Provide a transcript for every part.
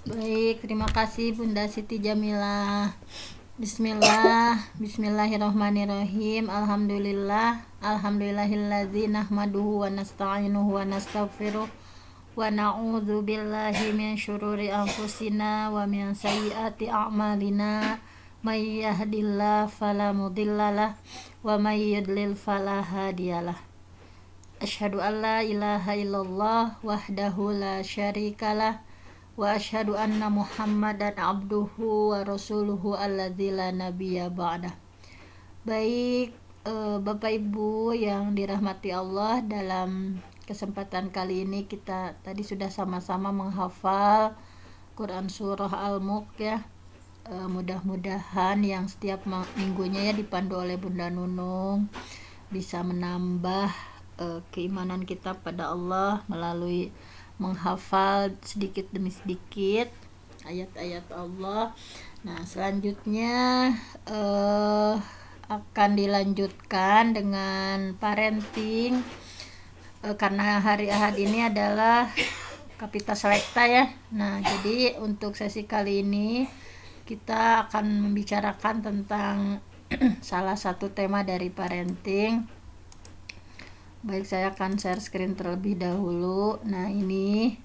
Baik, terima kasih Bunda Siti Jamila. Bismillahirrahmanirrahim. Alhamdulillahilladzi nahmaduhu wa nasta'inuhu wa nastaghfiruh wa na'udzu billahi min syururi anfusina wa min sayyiati a'malina. May yahdihillahu fala mudhillalah wa may yudlil fala hadiyalah. Asyhadu an la ilaha illallah wahdahu la syarikalah wa asyhadu anna Muhammadan abduhu wa rasuluhu alladzi la nabiyya ba'dah. Baik, Bapak Ibu yang dirahmati Allah, dalam kesempatan kali ini kita tadi sudah sama-sama menghafal Quran surah Al-Mulk ya. Mudah-mudahan yang setiap minggunya ya dipandu oleh Bunda Nunung bisa menambah keimanan kita pada Allah melalui menghafal sedikit demi sedikit ayat-ayat Allah. Nah, selanjutnya akan dilanjutkan dengan parenting, karena hari Ahad ini adalah Kapita Selekta ya. Nah, jadi untuk sesi kali ini kita akan membicarakan tentang salah satu tema dari parenting. Baik, saya akan share screen terlebih dahulu. Nah, ini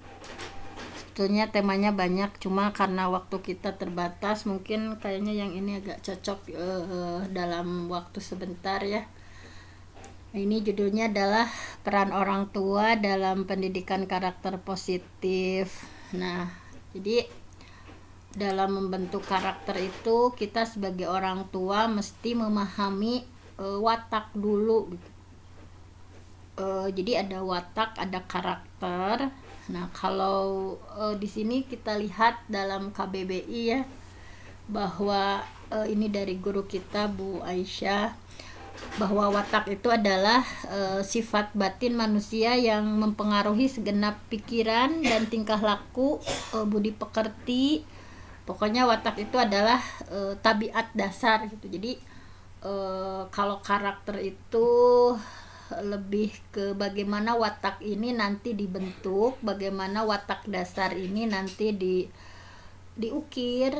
sebetulnya temanya banyak, cuma karena waktu kita terbatas mungkin kayaknya yang ini agak cocok dalam waktu sebentar ya. Ini judulnya adalah peran orang tua dalam pendidikan karakter positif. Nah, jadi dalam membentuk karakter itu kita sebagai orang tua mesti memahami watak dulu gitu. Jadi ada watak, ada karakter. Nah, kalau di sini kita lihat dalam KBBI ya, bahwa ini dari guru kita Bu Aisyah, bahwa watak itu adalah sifat batin manusia yang mempengaruhi segenap pikiran dan tingkah laku, budi pekerti. Pokoknya watak itu adalah tabiat dasar gitu. Jadi kalau karakter itu lebih ke bagaimana watak ini nanti dibentuk, bagaimana watak dasar ini nanti diukir.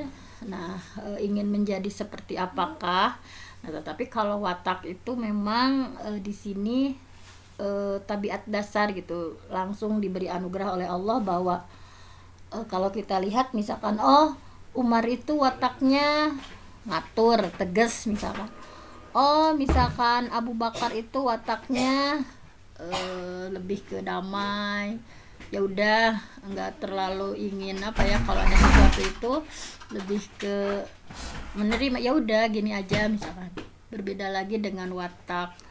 Nah, ingin menjadi seperti apakah. Nah, tetapi kalau watak itu memang di sini tabiat dasar gitu, langsung diberi anugerah oleh Allah bahwa kalau kita lihat misalkan Umar itu wataknya ngatur, tegas misalkan. Misalkan Abu Bakar itu wataknya lebih ke damai, ya udah nggak terlalu ingin kalau ada sesuatu itu lebih ke menerima, ya udah gini aja misalkan. Berbeda lagi dengan watak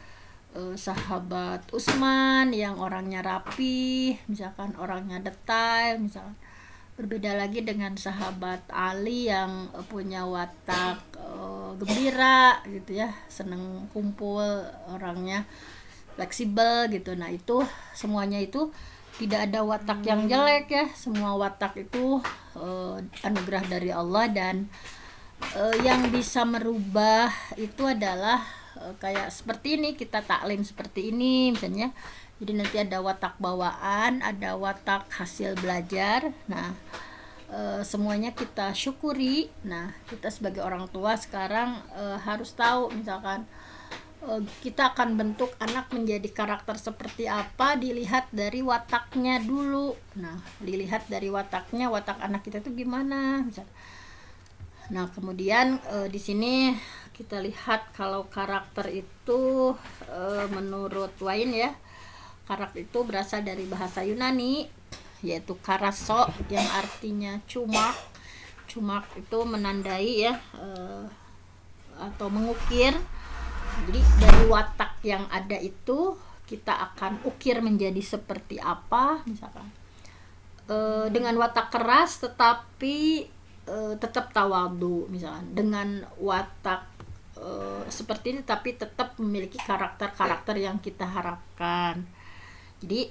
sahabat Utsman yang orangnya rapi, misalkan orangnya detail misalkan. Berbeda lagi dengan sahabat Ali yang punya watak gembira gitu ya, seneng kumpul, orangnya fleksibel gitu. Nah, itu semuanya itu tidak ada watak yang jelek ya, semua watak itu anugerah dari Allah. Dan yang bisa merubah itu adalah kayak seperti ini, kita taklim seperti ini misalnya. Jadi nanti ada watak bawaan, ada watak hasil belajar. Nah, semuanya kita syukuri. Nah, kita sebagai orang tua sekarang harus tahu misalkan kita akan bentuk anak menjadi karakter seperti apa, dilihat dari wataknya dulu. Nah, dilihat dari wataknya, watak anak kita itu gimana misalkan. Nah, kemudian di sini kita lihat kalau karakter itu menurut Wain ya, karakter itu berasal dari bahasa Yunani, yaitu karaso yang artinya cumak. Cumak itu menandai ya, atau mengukir. Jadi dari watak yang ada itu kita akan ukir menjadi seperti apa misalkan. Dengan watak keras tetapi tetap tawadhu misalkan. Dengan watak seperti ini tapi tetap memiliki karakter-karakter yang kita harapkan. Jadi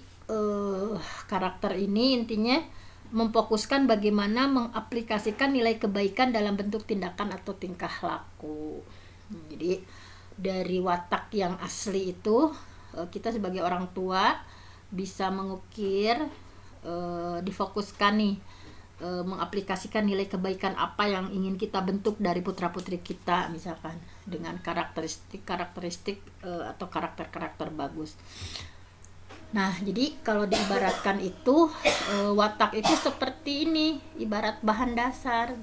karakter ini intinya memfokuskan bagaimana mengaplikasikan nilai kebaikan dalam bentuk tindakan atau tingkah laku. Jadi dari watak yang asli itu kita sebagai orang tua bisa mengukir, difokuskan nih mengaplikasikan nilai kebaikan apa yang ingin kita bentuk dari putra-putri kita, misalkan dengan karakteristik atau karakter bagus. Nah, jadi kalau diibaratkan itu watak itu seperti ini, ibarat bahan dasar.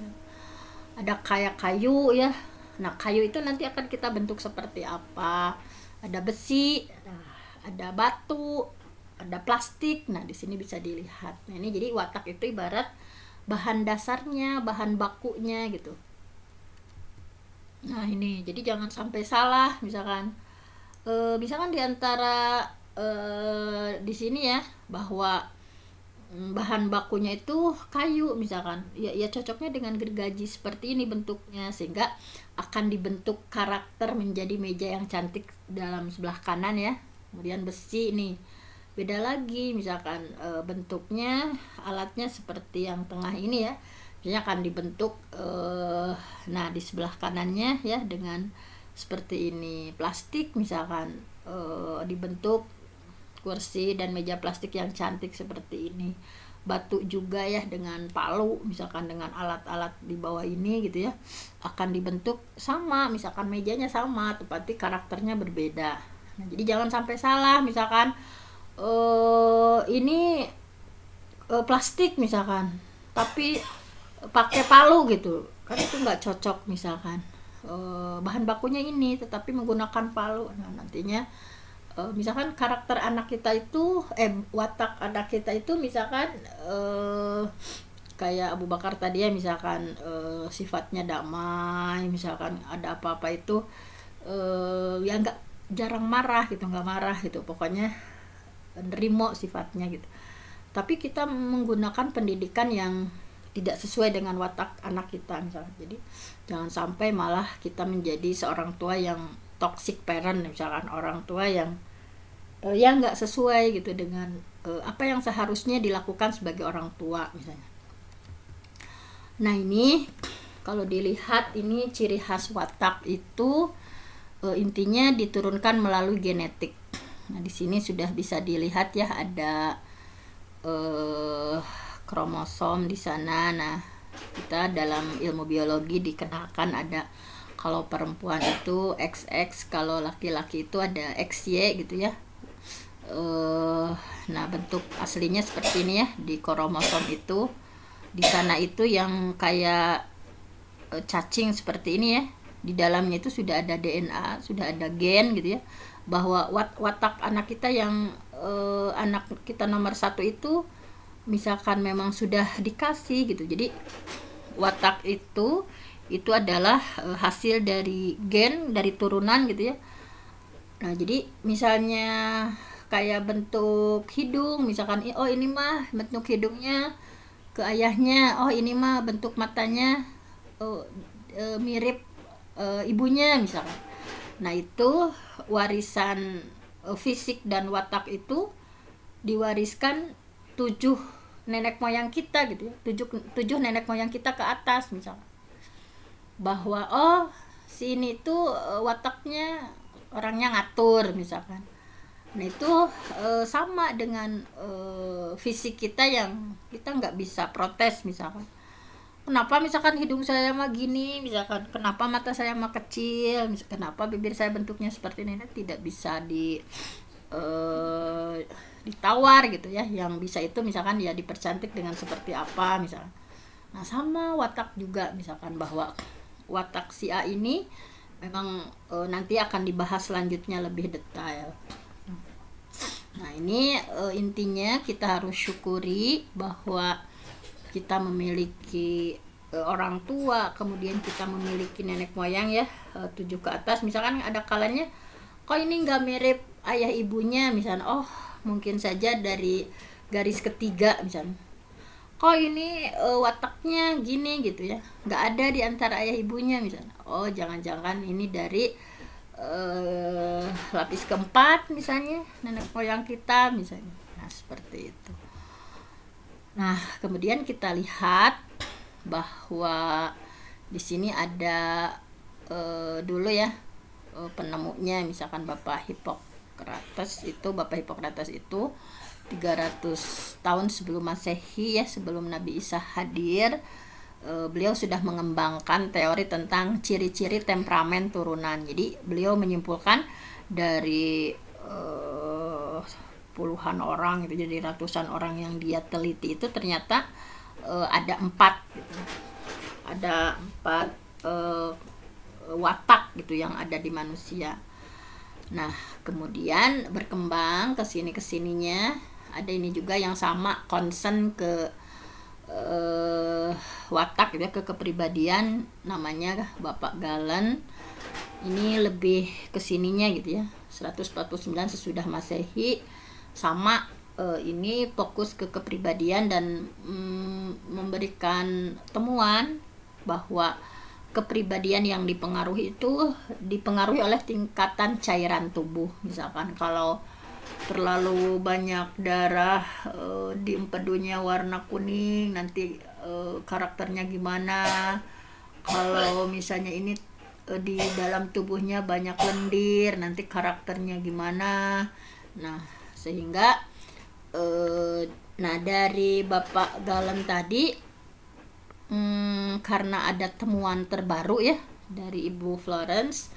Ada kayak kayu ya. Nah, kayu itu nanti akan kita bentuk seperti apa? Ada besi, ada batu, ada plastik. Nah, di sini bisa dilihat. Nah, ini jadi watak itu ibarat bahan dasarnya, bahan bakunya gitu. Nah, ini jadi jangan sampai salah, misalkan di antara di sini ya, bahwa bahan bakunya itu kayu misalkan, ya cocoknya dengan gergaji seperti ini bentuknya, sehingga akan dibentuk karakter menjadi meja yang cantik dalam sebelah kanan ya. Kemudian besi nih beda lagi, misalkan bentuknya, alatnya seperti yang tengah ini ya, biasanya akan dibentuk nah di sebelah kanannya ya dengan seperti ini. Plastik misalkan dibentuk kursi dan meja plastik yang cantik seperti ini. Batu juga ya, dengan palu misalkan, dengan alat-alat di bawah ini gitu ya, akan dibentuk sama, misalkan mejanya sama tapi karakternya berbeda. Nah, jadi jangan sampai salah, misalkan ini plastik misalkan tapi pakai palu gitu kan, itu nggak cocok. Misalkan bahan bakunya ini tetapi menggunakan palu, nah nantinya misalkan karakter anak kita itu watak anak kita itu misalkan kayak Abu Bakar tadi ya, misalkan sifatnya damai, misalkan ada apa-apa itu ya nggak, jarang marah gitu, nggak marah gitu, pokoknya nerimo sifatnya gitu. Tapi kita menggunakan pendidikan yang tidak sesuai dengan watak anak kita misalkan. Jadi jangan sampai malah kita menjadi seorang tua yang toxic parent, misalkan orang tua yang nggak sesuai gitu dengan apa yang seharusnya dilakukan sebagai orang tua misalnya. Nah, ini kalau dilihat, ini ciri khas watak itu intinya diturunkan melalui genetik. Nah, di sini sudah bisa dilihat ya, ada kromosom di sana. Nah, kita dalam ilmu biologi dikenalkan ada, kalau perempuan itu XX, kalau laki-laki itu ada XY gitu ya. Nah, bentuk aslinya seperti ini ya, di kromosom itu di sana itu yang kayak cacing seperti ini ya, di dalamnya itu sudah ada DNA, sudah ada gen gitu ya, bahwa watak anak kita yang anak kita nomor 1 itu misalkan memang sudah dikasih gitu. Jadi watak itu adalah hasil dari gen, dari turunan gitu ya. Nah, jadi misalnya kayak bentuk hidung misalkan, oh ini mah bentuk hidungnya ke ayahnya, oh ini mah bentuk matanya mirip ibunya misalkan. Nah, itu warisan fisik dan watak itu diwariskan 7 nenek moyang kita gitu ya, 7 nenek moyang kita ke atas misalkan, bahwa oh si ini tuh wataknya orangnya ngatur misalkan. Nah, itu sama dengan fisik kita yang kita nggak bisa protes misalkan. Kenapa misalkan hidung saya mah gini, misalkan kenapa mata saya mah kecil, misalkan kenapa bibir saya bentuknya seperti ini, tidak bisa ditawar gitu ya. Yang bisa itu misalkan ya dipercantik dengan seperti apa misalkan. Nah, sama watak juga misalkan, bahwa watak si A ini memang nanti akan dibahas selanjutnya lebih detail. Nah, ini intinya kita harus syukuri bahwa kita memiliki orang tua, kemudian kita memiliki nenek moyang ya 7 ke atas. Misalkan ada kalanya kok ini nggak mirip ayah ibunya misalnya, oh mungkin saja dari garis ketiga misalnya, kok ini wataknya gini gitu ya, nggak ada di antara ayah ibunya misalnya, oh jangan-jangan ini dari lapis keempat misalnya, nenek moyang kita misalnya. Nah, seperti itu. Nah, kemudian kita lihat bahwa di sini ada dulu ya penemunya, misalkan Bapak Hippocrates itu 300 tahun sebelum Masehi ya, sebelum Nabi Isa hadir, beliau sudah mengembangkan teori tentang ciri-ciri temperamen turunan. Jadi beliau menyimpulkan dari puluhan orang gitu, jadi ratusan orang yang dia teliti itu ternyata ada 4 gitu. Ada 4 watak gitu yang ada di manusia. Nah, kemudian berkembang ke sini kesininya, ada ini juga yang sama, concern ke watak gitu ya, ke kepribadian, namanya Bapak Galen. Ini lebih kesininya gitu ya, 149 sesudah Masehi, sama ini fokus ke kepribadian dan memberikan temuan bahwa kepribadian yang dipengaruhi itu dipengaruhi oleh tingkatan cairan tubuh. Misalkan kalau terlalu banyak darah di empedunya warna kuning, nanti karakternya gimana. Kalau misalnya ini di dalam tubuhnya banyak lendir, nanti karakternya gimana. Nah, sehingga nah dari Bapak Galen tadi, karena ada temuan terbaru ya dari Ibu Florence,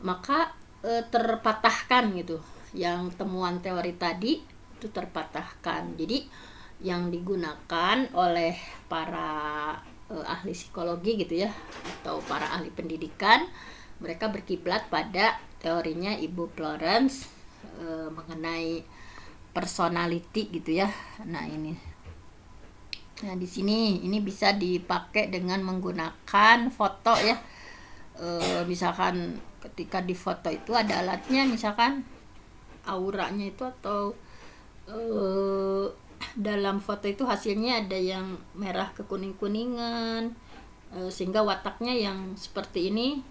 maka terpatahkan gitu, yang temuan teori tadi itu terpatahkan. Jadi yang digunakan oleh para ahli psikologi gitu ya, atau para ahli pendidikan, mereka berkiblat pada teorinya Ibu Florence mengenai personality gitu ya. Nah ini, nah di sini ini bisa dipakai dengan menggunakan foto ya. Misalkan ketika di foto itu ada alatnya, misalkan auranya itu, atau dalam foto itu hasilnya ada yang merah ke kuning-kuningan, sehingga wataknya yang seperti ini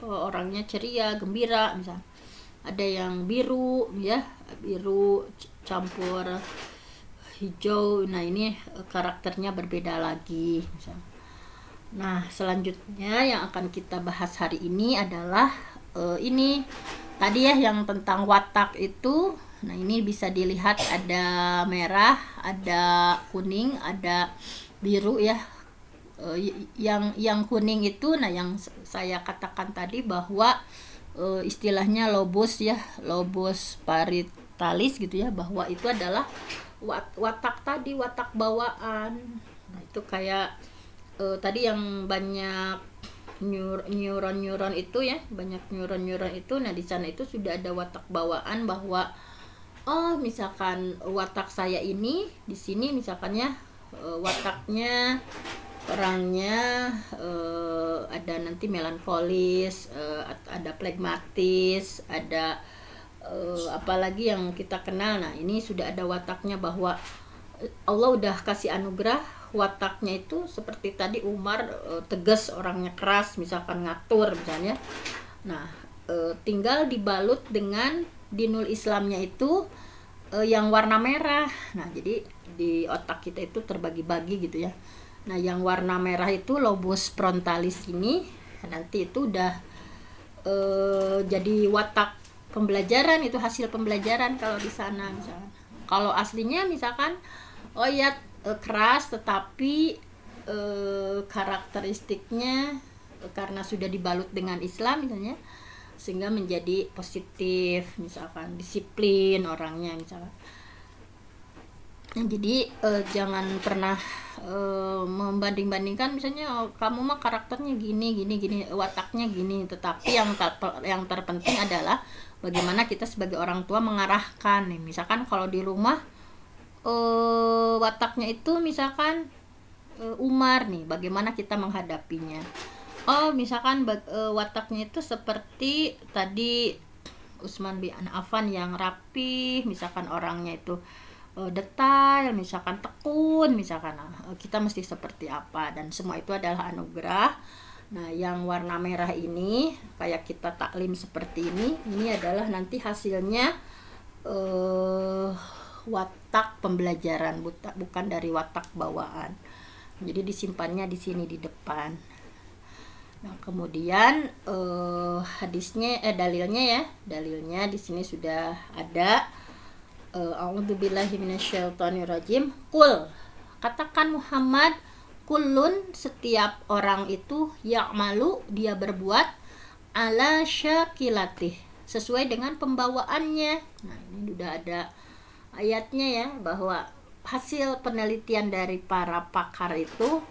orangnya ceria, gembira. Misal ada yang biru ya, biru campur hijau, nah ini karakternya berbeda lagi misal. Nah selanjutnya yang akan kita bahas hari ini adalah ini tadi ya, yang tentang watak itu. Nah ini bisa dilihat ada merah, ada kuning, ada biru ya. Yang kuning itu, nah yang saya katakan tadi bahwa istilahnya lobus ya, lobus paritalis gitu ya, bahwa itu adalah watak tadi, watak bawaan. Nah itu kayak tadi yang banyak neuron itu ya, banyak neuron itu. Nah di sana itu sudah ada watak bawaan, bahwa misalkan watak saya ini di sini misalkannya wataknya orangnya ada nanti melankolis, ada flegmatis, ada apalagi yang kita kenal. Nah ini sudah ada wataknya, bahwa Allah udah kasih anugerah wataknya itu seperti tadi Umar, tegas, orangnya keras, misalkan ngatur misalnya. Nah tinggal dibalut dengan dinul Islamnya itu yang warna merah. Nah jadi di otak kita itu terbagi-bagi gitu ya. Nah yang warna merah itu lobus frontalis ini, nanti itu udah jadi watak pembelajaran, itu hasil pembelajaran kalau di sana misalkan. Kalau aslinya misalkan keras, tetapi karakteristiknya karena sudah dibalut dengan Islam misalnya, sehingga menjadi positif, misalkan disiplin orangnya misalkan. Nah, jadi jangan pernah membanding-bandingkan, misalnya kamu mah karakternya gini, wataknya gini. Tetapi yang terpenting adalah bagaimana kita sebagai orang tua mengarahkan nih. Misalkan kalau di rumah wataknya itu misalkan Umar nih, bagaimana kita menghadapinya. Misalkan wataknya itu seperti tadi Utsman bin Affan yang rapi, misalkan orangnya itu detail, misalkan tekun, misalkan kita mesti seperti apa, dan semua itu adalah anugerah. Nah yang warna merah ini kayak kita taklim seperti ini adalah nanti hasilnya watak pembelajaran, bukan dari watak bawaan. Jadi disimpannya di sini di depan. Nah kemudian dalilnya di sini sudah ada. A'udzubillahi minasyaitonirrajim. Qul, katakan Muhammad, kullun, setiap orang itu ya'malu, dia berbuat ala syakilatih, sesuai dengan pembawaannya. Nah, ini udah ada ayatnya ya, bahwa hasil penelitian dari para pakar itu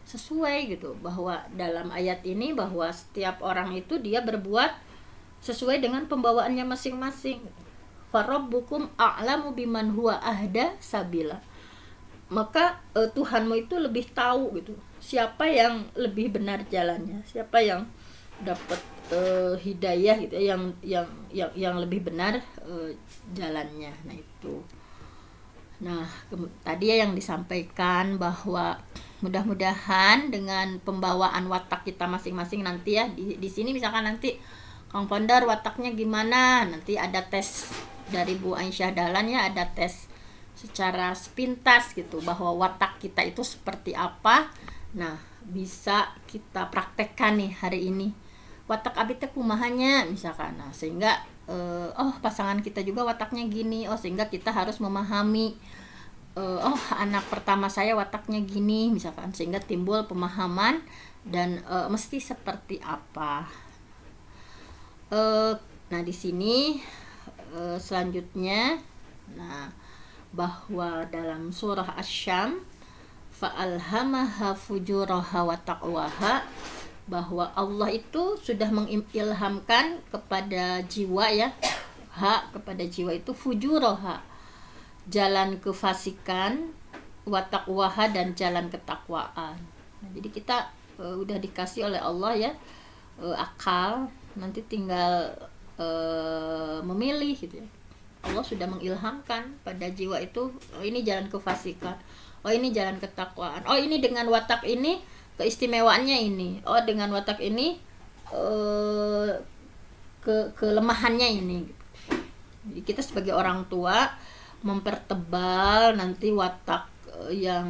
sesuai gitu, bahwa dalam ayat ini bahwa setiap orang itu dia berbuat sesuai dengan pembawaannya masing-masing. Farabbukum a'lamu biman huwa ahda sabila. Maka Tuhanmu itu lebih tahu gitu, siapa yang lebih benar jalannya, siapa yang dapat hidayah gitu, yang lebih benar jalannya. Nah itu. Nah, tadi ya yang disampaikan bahwa mudah-mudahan dengan pembawaan watak kita masing-masing nanti ya, di sini misalkan nanti Kang Founder wataknya gimana, nanti ada tes dari Bu Aisyah Dahlan ya, ada tes secara sepintas gitu bahwa watak kita itu seperti apa. Nah, bisa kita praktekkan nih hari ini. Watak abi teh kumahanya misalkan. Nah, sehingga pasangan kita juga wataknya gini. Sehingga kita harus memahami anak pertama saya wataknya gini misalkan, sehingga timbul pemahaman dan mesti seperti apa. Nah, di sini selanjutnya, nah, bahwa dalam surah Asy-Syam, fa'alhamaha fujuraha wa taqwaha, bahwa Allah itu sudah mengilhamkan kepada jiwa ya, kepada jiwa itu fujuraha, jalan kefasikan, wa taqwaha, dan jalan ketakwaan. Nah, jadi kita udah dikasih oleh Allah ya akal, nanti tinggal memilih gitu ya. Allah sudah mengilhamkan pada jiwa itu, ini jalan kefasikan, ini jalan ketakwaan, ini dengan watak ini keistimewaannya ini, dengan watak ini kelemahannya ini. Jadi kita sebagai orang tua mempertebal nanti watak yang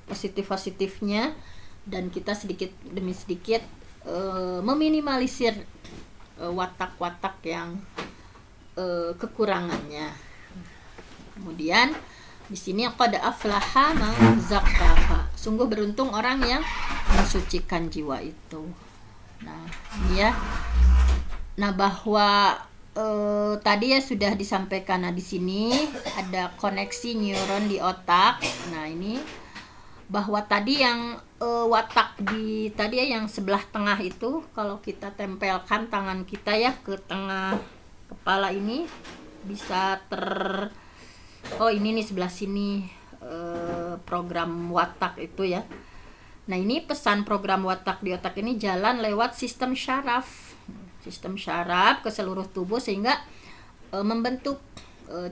positif-positifnya, dan kita sedikit demi sedikit meminimalisir watak-watak yang kekurangannya. Kemudian di sini qad aflaha man zakkaha, sungguh beruntung orang yang mensucikan jiwa itu. Nah, ini ya. Nah, bahwa tadi ya sudah disampaikan. Nah, di sini ada koneksi neuron di otak. Nah, ini bahwa tadi yang watak di tadi ya yang sebelah tengah itu, kalau kita tempelkan tangan kita ya ke tengah kepala ini, bisa ini nih sebelah sini program watak itu ya. Nah, ini pesan program watak di otak ini jalan lewat sistem syaraf ke seluruh tubuh, sehingga membentuk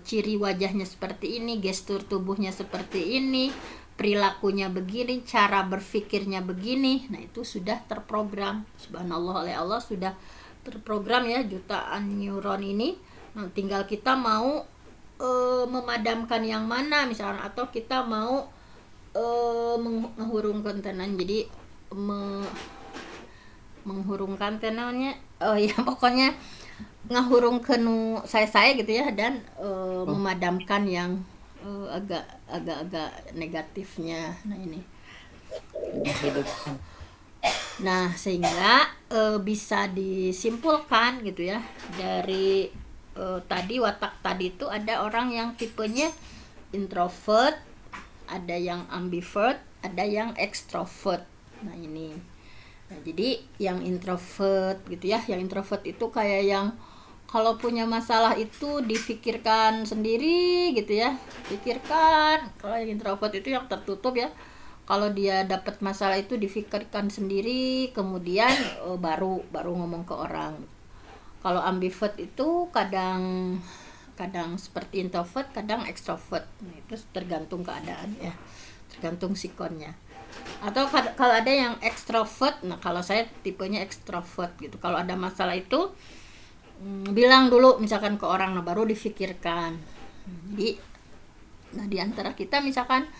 ciri wajahnya seperti ini, gestur tubuhnya seperti ini, perilakunya begini, cara berpikirnya begini. Nah, itu sudah terprogram, subhanallah, oleh Allah sudah terprogram ya, jutaan neuron ini. Nah, tinggal kita mau memadamkan yang mana misalkan, atau kita mau menghurungkan tenan, jadi menghurungkan tenannya, pokoknya ngahurungkeun saya gitu ya, dan memadamkan yang agak negatifnya. Nah, ini. Nah, sehingga bisa disimpulkan gitu ya dari tadi watak tadi itu ada orang yang tipenya introvert, ada yang ambivert, ada yang extrovert. Nah, ini. Nah, jadi yang introvert gitu ya, yang introvert itu kayak yang kalau punya masalah itu difikirkan sendiri gitu ya, pikirkan. Kalau yang introvert itu yang tertutup ya, kalau dia dapat masalah itu difikirkan sendiri, kemudian baru ngomong ke orang. Kalau ambivert itu kadang seperti introvert, kadang extrovert. Nah, itu tergantung keadaan ya, tergantung sikonnya. Atau kalau ada yang extrovert, nah kalau saya tipenya extrovert gitu. Kalau ada masalah itu bilang dulu misalkan ke orang, nah baru difikirkan. Jadi, nah di antara kita misalkan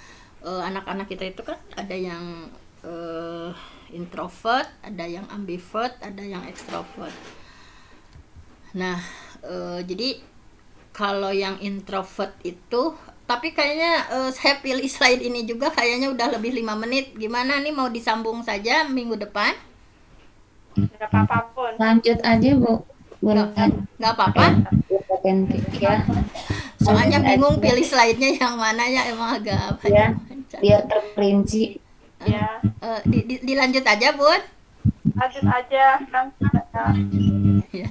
anak-anak kita itu kan ada yang introvert, ada yang ambivert, ada yang extrovert. Nah, jadi Kalau yang introvert itu, tapi kayaknya saya pilih slide ini juga kayaknya udah lebih 5 menit. Gimana nih, mau disambung saja minggu depan? Nggak apa-apa pun. Lanjut aja Bu. Nggak, Bunda. nggak apa-apa. Ya. Soalnya Lanjut bingung aja. pilih slide-nya yang mana ya, emang agak Ya, panjang. biar terperinci. Ya, Dilanjut aja, Bun. lanjut aja kan. Ya,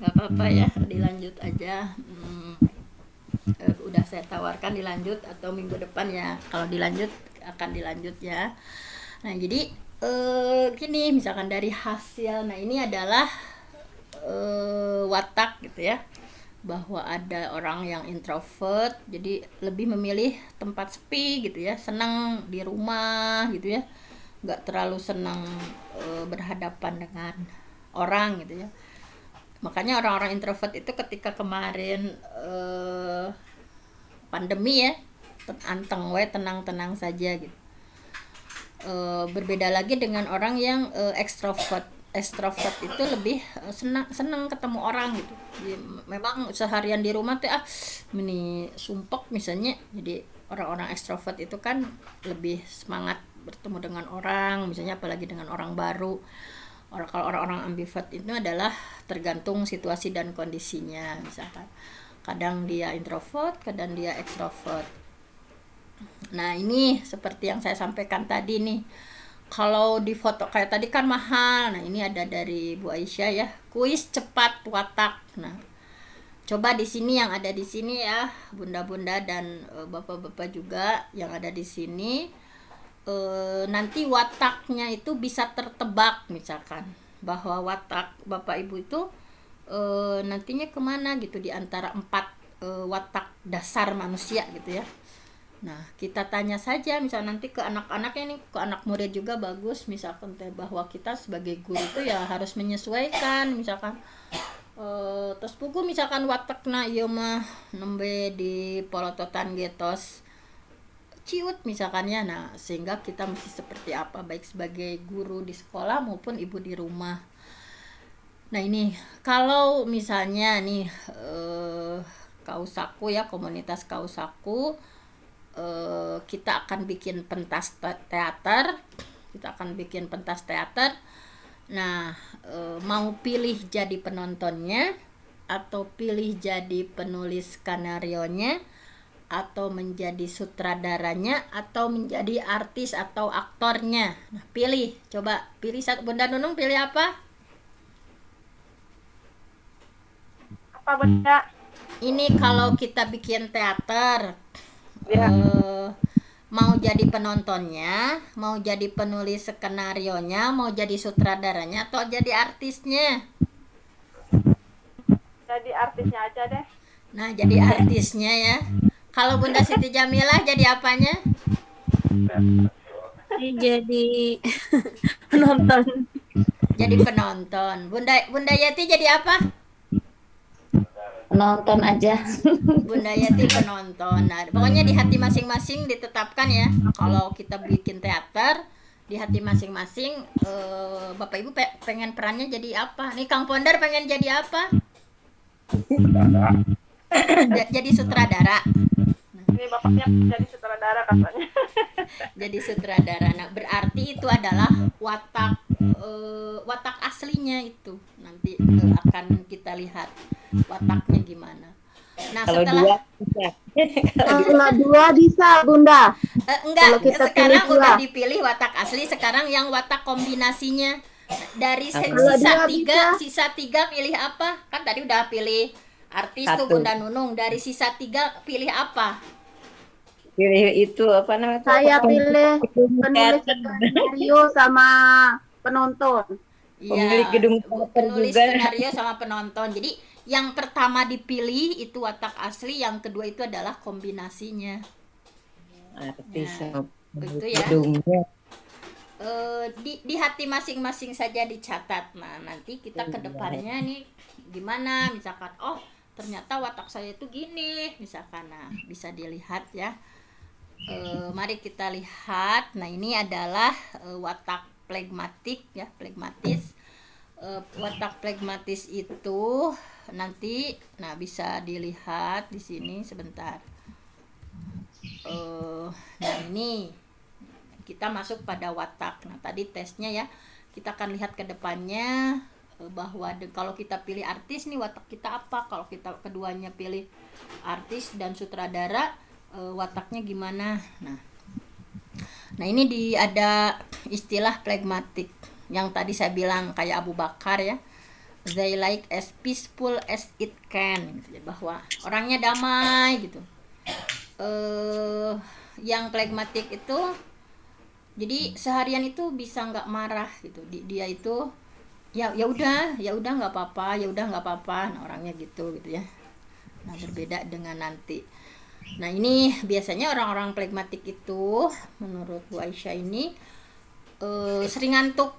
nggak apa-apa ya, dilanjut aja. Udah saya tawarkan dilanjut atau minggu depan ya. Kalau dilanjut akan dilanjut ya. Nah, jadi gini, misalkan dari hasil, nah ini adalah watak gitu ya, bahwa ada orang yang introvert, jadi lebih memilih tempat sepi gitu ya, senang di rumah gitu ya, nggak terlalu senang berhadapan dengan orang gitu ya. Makanya orang-orang introvert itu ketika kemarin pandemi ya, anteng we, tenang-tenang saja gitu. Berbeda lagi dengan orang yang ekstrovert. Ekstrovert itu lebih senang ketemu orang gitu. Jadi, memang seharian di rumah tuh ini sumpek misalnya. Jadi orang-orang ekstrovert itu kan lebih semangat bertemu dengan orang, misalnya apalagi dengan orang baru. Kalau orang-orang ambivert itu adalah tergantung situasi dan kondisinya, misalkan kadang dia introvert, kadang dia ekstrovert. Nah, ini seperti yang saya sampaikan tadi nih, kalau di foto kayak tadi kan mahal. Nah, ini ada dari Bu Aisyah ya, kuis cepat watak. Nah, coba di sini, yang ada di sini ya, bunda-bunda dan bapak-bapak juga yang ada di sini, nanti wataknya itu bisa tertebak, misalkan bahwa watak bapak ibu itu nantinya kemana gitu di antara 4 watak dasar manusia gitu ya. Nah, kita tanya saja misal nanti ke anak-anaknya nih, ke anak murid juga bagus, misalkan bahwa kita sebagai guru itu ya harus menyesuaikan, misalkan terus buku misalkan watakna ieu mah nembe di polototan getos ciut misalkannya. Nah, sehingga kita mesti seperti apa baik sebagai guru di sekolah maupun ibu di rumah. Nah, ini kalau misalnya nih Kausaku ya, komunitas Kausaku, kita akan bikin pentas teater. Kita akan bikin pentas teater. Nah, mau pilih jadi penontonnya atau pilih jadi penulis skenarionya atau menjadi sutradaranya atau menjadi artis atau aktornya. Nah, pilih, coba pilih satu. Bunda Nunung pilih apa? Apa Bunda? Ini kalau kita bikin teater, Ya. mau jadi penontonnya, mau jadi penulis skenarionya, mau jadi sutradaranya atau jadi artisnya. Jadi artisnya aja deh. Nah, jadi artisnya ya. Kalau Bunda Siti Jamilah jadi apanya? Jadi penonton. Jadi penonton. Bunda Yati jadi apa? Penonton aja. Bunda Yati penonton. Nah, pokoknya di hati masing-masing ditetapkan ya. Kalau kita bikin teater, di hati masing-masing, Bapak Ibu pengen perannya jadi apa? Nih Kang Ponder pengen jadi apa? Jadi sutradara. Ini bapaknya jadi sutradara katanya. Jadi sutradara. Nah, berarti itu adalah watak aslinya itu. Nanti akan kita lihat wataknya gimana. Nah, Kalau setelah dua bisa. Kalau dua bisa, Bunda. enggak, Kalau kita sekarang pilih udah dua. dipilih watak asli, sekarang yang watak kombinasinya. Dari Kalau sisa dua tiga, bisa. sisa tiga pilih apa? Kan tadi udah pilih artis tuh Satu. Bunda Nunung. Dari sisa 3 pilih apa? Pilih itu apa namanya? Saya pilih penulis teater. skenario sama penonton. Pemilik gedung teater Penulis juga. skenario sama penonton. Jadi yang pertama dipilih itu watak asli, yang kedua itu adalah kombinasinya. Artis Nah, sama itu ya. gedungnya. Di hati masing-masing saja dicatat. Nah, nanti kita ke depannya nih gimana, misalkan oh ternyata watak saya itu gini misalkan. Nah, bisa dilihat ya. Mari kita lihat. Nah, ini adalah watak flegmatik ya, flegmatis. Watak flegmatis itu nanti, nah bisa dilihat di sini sebentar. Nah ini kita masuk pada watak. Nah tadi tesnya ya, kita akan lihat ke depannya bahwa kalau kita pilih artis nih watak kita apa, kalau kita keduanya pilih artis dan sutradara wataknya gimana. Nah ini ada istilah flegmatik yang tadi saya bilang kayak Abu Bakar ya, they like as peaceful as it can, gitu, bahwa orangnya damai gitu. Yang flegmatik itu jadi seharian itu bisa nggak marah gitu, dia itu ya udah nggak apa-apa, nah orangnya gitu ya. Nah berbeda dengan nanti. Nah ini biasanya orang-orang flegmatik itu menurut Bu Aisyah ini sering ngantuk,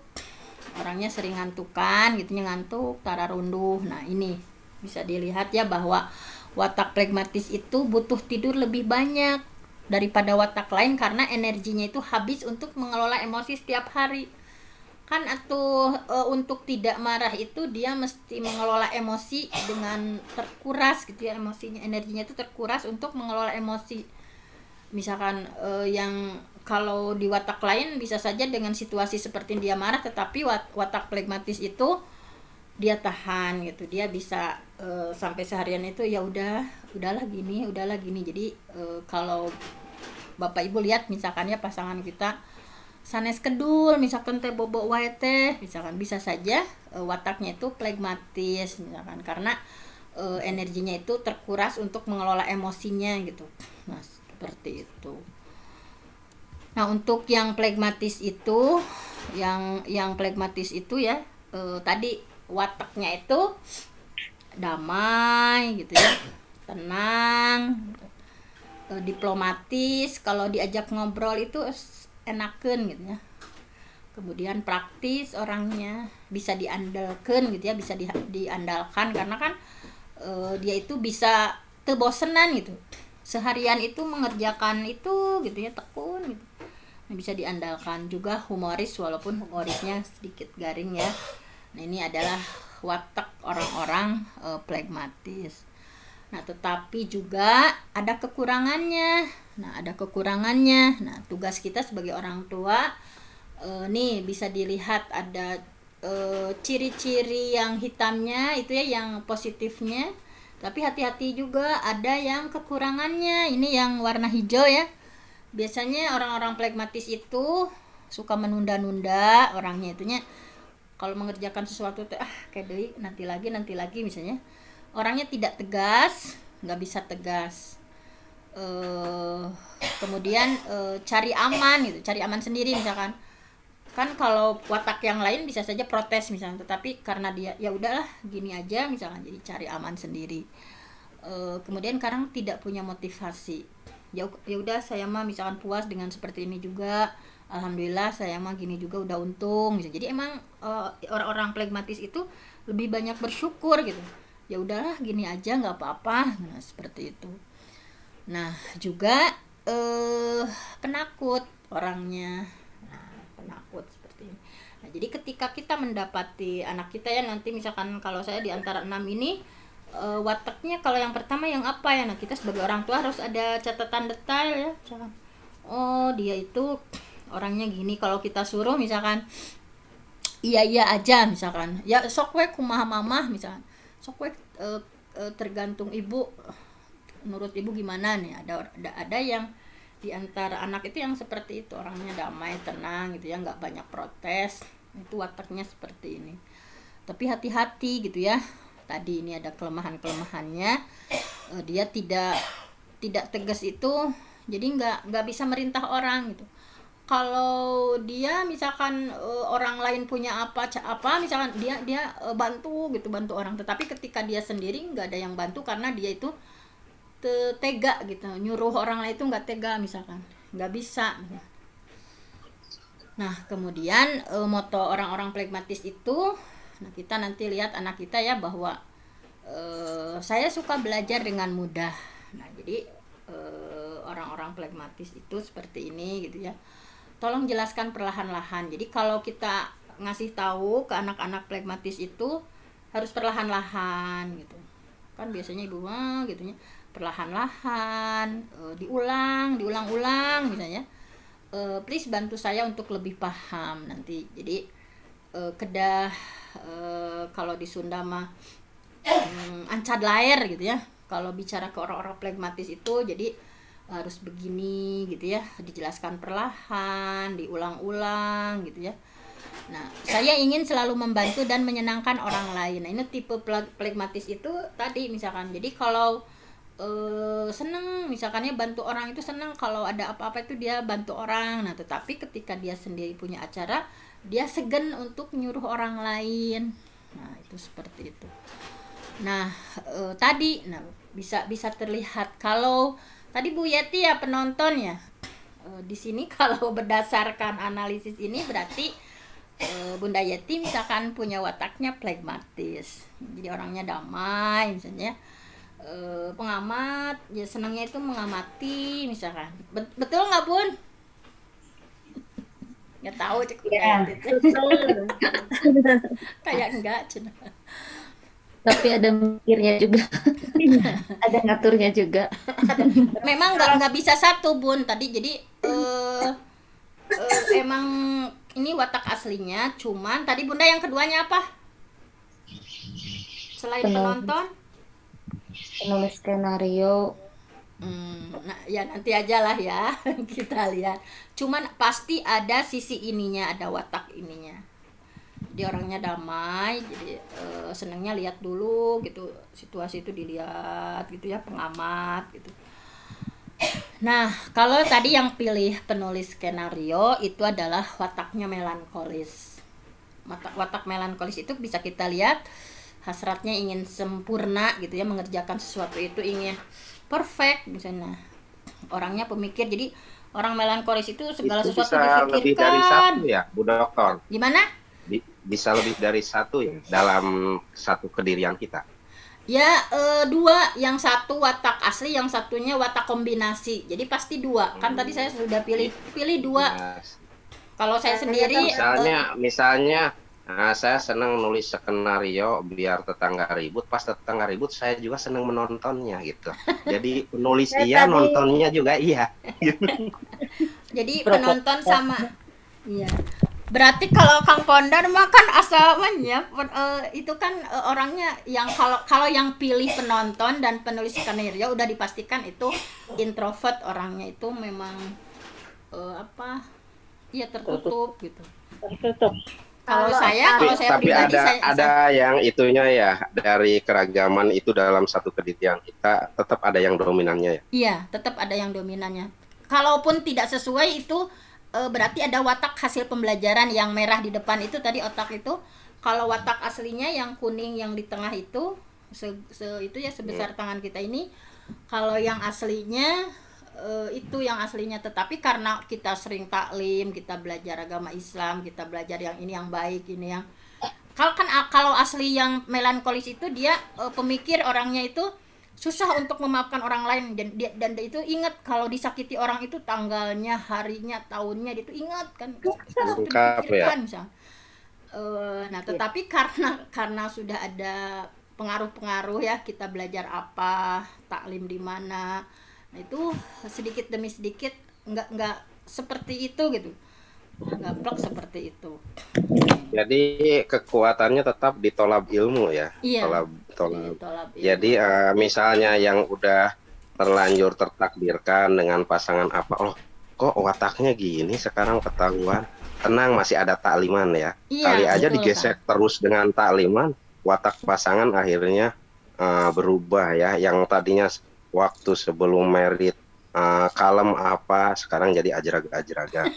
orangnya sering ngantukan gitu, ngantuk, tara runduh. Nah ini bisa dilihat ya bahwa watak flegmatis itu butuh tidur lebih banyak daripada watak lain karena energinya itu habis untuk mengelola emosi setiap hari kan. Atau untuk tidak marah itu dia mesti mengelola emosi dengan terkuras gitu ya, emosinya, energinya itu terkuras untuk mengelola emosi. Misalkan yang kalau di watak lain bisa saja dengan situasi seperti dia marah, tetapi watak flegmatis itu dia tahan gitu, dia bisa sampai seharian itu ya udahlah gini. Jadi kalau Bapak Ibu lihat misalkan ya pasangan kita sanes kedul, misalkan teh bobo wae teh, misalkan bisa saja wataknya itu flegmatis misalkan, karena energinya itu terkuras untuk mengelola emosinya gitu. Nah seperti itu. Nah untuk yang flegmatis itu, yang flegmatis itu ya tadi wataknya itu damai gitu ya, tenang, diplomatis, kalau diajak ngobrol itu enaken gitu ya. Kemudian praktis orangnya, bisa diandalkan gitu ya, bisa diandalkan karena kan dia itu bisa tebosenan gitu, seharian itu mengerjakan itu gitu ya, tekun gitu. Bisa diandalkan juga, humoris walaupun humorisnya sedikit garing ya. Nah ini adalah watak orang-orang flegmatis. Nah tetapi juga ada kekurangannya. Nah tugas kita sebagai orang tua nih bisa dilihat ada ciri-ciri yang hitamnya itu ya, yang positifnya. Tapi hati-hati juga ada yang kekurangannya. Ini yang warna hijau ya. Biasanya orang-orang flegmatis itu suka menunda-nunda orangnya itunya. Kalau mengerjakan sesuatu kayak deui nanti lagi misalnya. Orangnya tidak tegas, nggak bisa tegas. Kemudian cari aman gitu, cari aman sendiri misalkan. Kan kalau watak yang lain bisa saja protes misalnya, tetapi karena dia ya udahlah gini aja misalkan, jadi cari aman sendiri. Kemudian kadang tidak punya motivasi. Ya udah saya mah misalkan puas dengan seperti ini juga, alhamdulillah saya mah gini juga udah untung gitu. Jadi emang orang-orang flegmatis itu lebih banyak bersyukur gitu, ya udahlah gini aja nggak apa-apa. Nah seperti itu. Nah juga penakut orangnya, penakut seperti ini. Nah jadi ketika kita mendapati anak kita ya, nanti misalkan kalau saya di antara 6 ini wataknya kalau yang pertama yang apa ya, nah kita sebagai orang tua harus ada catatan detail ya, misalkan oh dia itu orangnya gini. Kalau kita suruh misalkan iya aja misalkan, ya sok we kumaha mamah misalkan, sok we tergantung ibu, menurut ibu gimana nih. Ada yang di antara anak itu yang seperti itu, orangnya damai, tenang gitu ya, nggak banyak protes, itu wataknya seperti ini. Tapi hati-hati gitu ya, tadi ini ada kelemahannya, dia tidak tegas itu, jadi nggak bisa merintah orang gitu. Kalau dia misalkan orang lain punya apa misalkan dia bantu orang, tetapi ketika dia sendiri nggak ada yang bantu karena dia itu tega gitu, nyuruh orang lain itu nggak tega misalkan, nggak bisa. Nah kemudian moto orang-orang flegmatis itu, nah kita nanti lihat anak kita ya, bahwa saya suka belajar dengan mudah. Nah jadi orang-orang flegmatis itu seperti ini gitu ya, tolong jelaskan perlahan-lahan. Jadi kalau kita ngasih tahu ke anak-anak flegmatis itu harus perlahan-lahan gitu. Kan biasanya ibu mah gitunya perlahan-lahan, diulang-ulang misalnya. Please bantu saya untuk lebih paham nanti. Jadi kedah kalau di Sunda mah ancad lair gitu ya. Kalau bicara ke orang-orang flegmatis itu jadi harus begini gitu ya, dijelaskan perlahan, diulang-ulang gitu ya. Nah, saya ingin selalu membantu dan menyenangkan orang lain. Nah, ini tipe flegmatis itu tadi misalkan. Jadi kalau seneng misalkannya bantu orang itu seneng, kalau ada apa-apa itu dia bantu orang. Nah, tetapi ketika dia sendiri punya acara, dia segan untuk nyuruh orang lain. Nah, itu seperti itu. Nah, tadi bisa terlihat kalau tadi Bu Yeti ya penonton ya. Di sini kalau berdasarkan analisis ini berarti Bunda Yeti misalkan punya wataknya flegmatis. Jadi orangnya damai misalnya. Pengamat, ya senangnya itu mengamati misalkan. Betul nggak Bun? Nggak tahu cek Iya. kayak enggak cenah. Tapi ada mikirnya juga. Ada ngaturnya juga. Memang nggak bisa satu Bun tadi. Jadi emang ini watak aslinya, cuman tadi Bunda yang keduanya apa? Selain penonton? Penulis skenario. Nah ya nanti aja lah ya kita lihat. Cuman pasti ada sisi ininya, ada watak ininya. Dia orangnya damai, jadi senangnya lihat dulu gitu, situasi itu dilihat gitu ya, pengamat gitu. Nah, kalau tadi yang pilih penulis skenario itu adalah wataknya melankolis. Watak melankolis itu bisa kita lihat hasratnya ingin sempurna gitu ya, mengerjakan sesuatu itu ingin perfect misalnya. Orangnya pemikir, jadi orang melankolis itu segala itu sesuatu bisa lebih dari satu dipikirkan. ya, Bu Dokter. Gimana? Bisa lebih dari satu ya dalam satu kedirian kita. Ya dua, yang satu watak asli, yang satunya watak kombinasi. Jadi pasti dua. Kan tadi saya sudah pilih dua. Yes. Kalau saya sendiri Misalnya saya senang nulis skenario biar tetangga ribut. Pas tetangga ribut saya juga senang menontonnya gitu. Jadi penulis iya, nontonnya juga iya. jadi penonton sama. Iya. Berarti kalau Kang Pondar mah kan asalnya itu kan orangnya yang kalau yang pilih penonton dan penulis skenario udah dipastikan itu introvert, orangnya itu memang ya tertutup gitu. Tertutup. Kalau saya Tapi pribadi ada yang itunya ya, dari keragaman itu dalam satu kedirian kita tetap ada yang dominannya ya. Iya, tetap ada yang dominannya. Kalaupun tidak sesuai itu berarti ada watak hasil pembelajaran yang merah di depan itu tadi, otak itu. Kalau watak aslinya yang kuning yang di tengah itu itu ya sebesar tangan kita ini. Kalau yang aslinya itu yang aslinya, tetapi karena kita sering taklim, kita belajar agama Islam, kita belajar yang ini yang baik, ini yang kalau asli yang melankolis itu dia pemikir, orangnya itu susah untuk memaafkan orang lain, dan dia itu ingat kalau disakiti orang itu tanggalnya, harinya, tahunnya, dia itu ingat kan, Lengkap ya. misalnya. Nah tetapi karena sudah ada pengaruh-pengaruh ya, kita belajar apa, taklim di mana, nah itu sedikit demi sedikit nggak seperti itu gitu, nggak plek seperti itu. Jadi kekuatannya tetap di tolab ilmu ya. Iya. Tolab. Tolab ilmu. Jadi misalnya yang udah terlanjur tertakdirkan dengan pasangan apa, oh kok wataknya gini sekarang ketahuan, tenang masih ada takliman ya. Iya, Kali aja betul, digesek terus dengan takliman, watak pasangan akhirnya berubah ya. Yang tadinya waktu sebelum merit kalem apa, sekarang jadi ajraga-ajraga.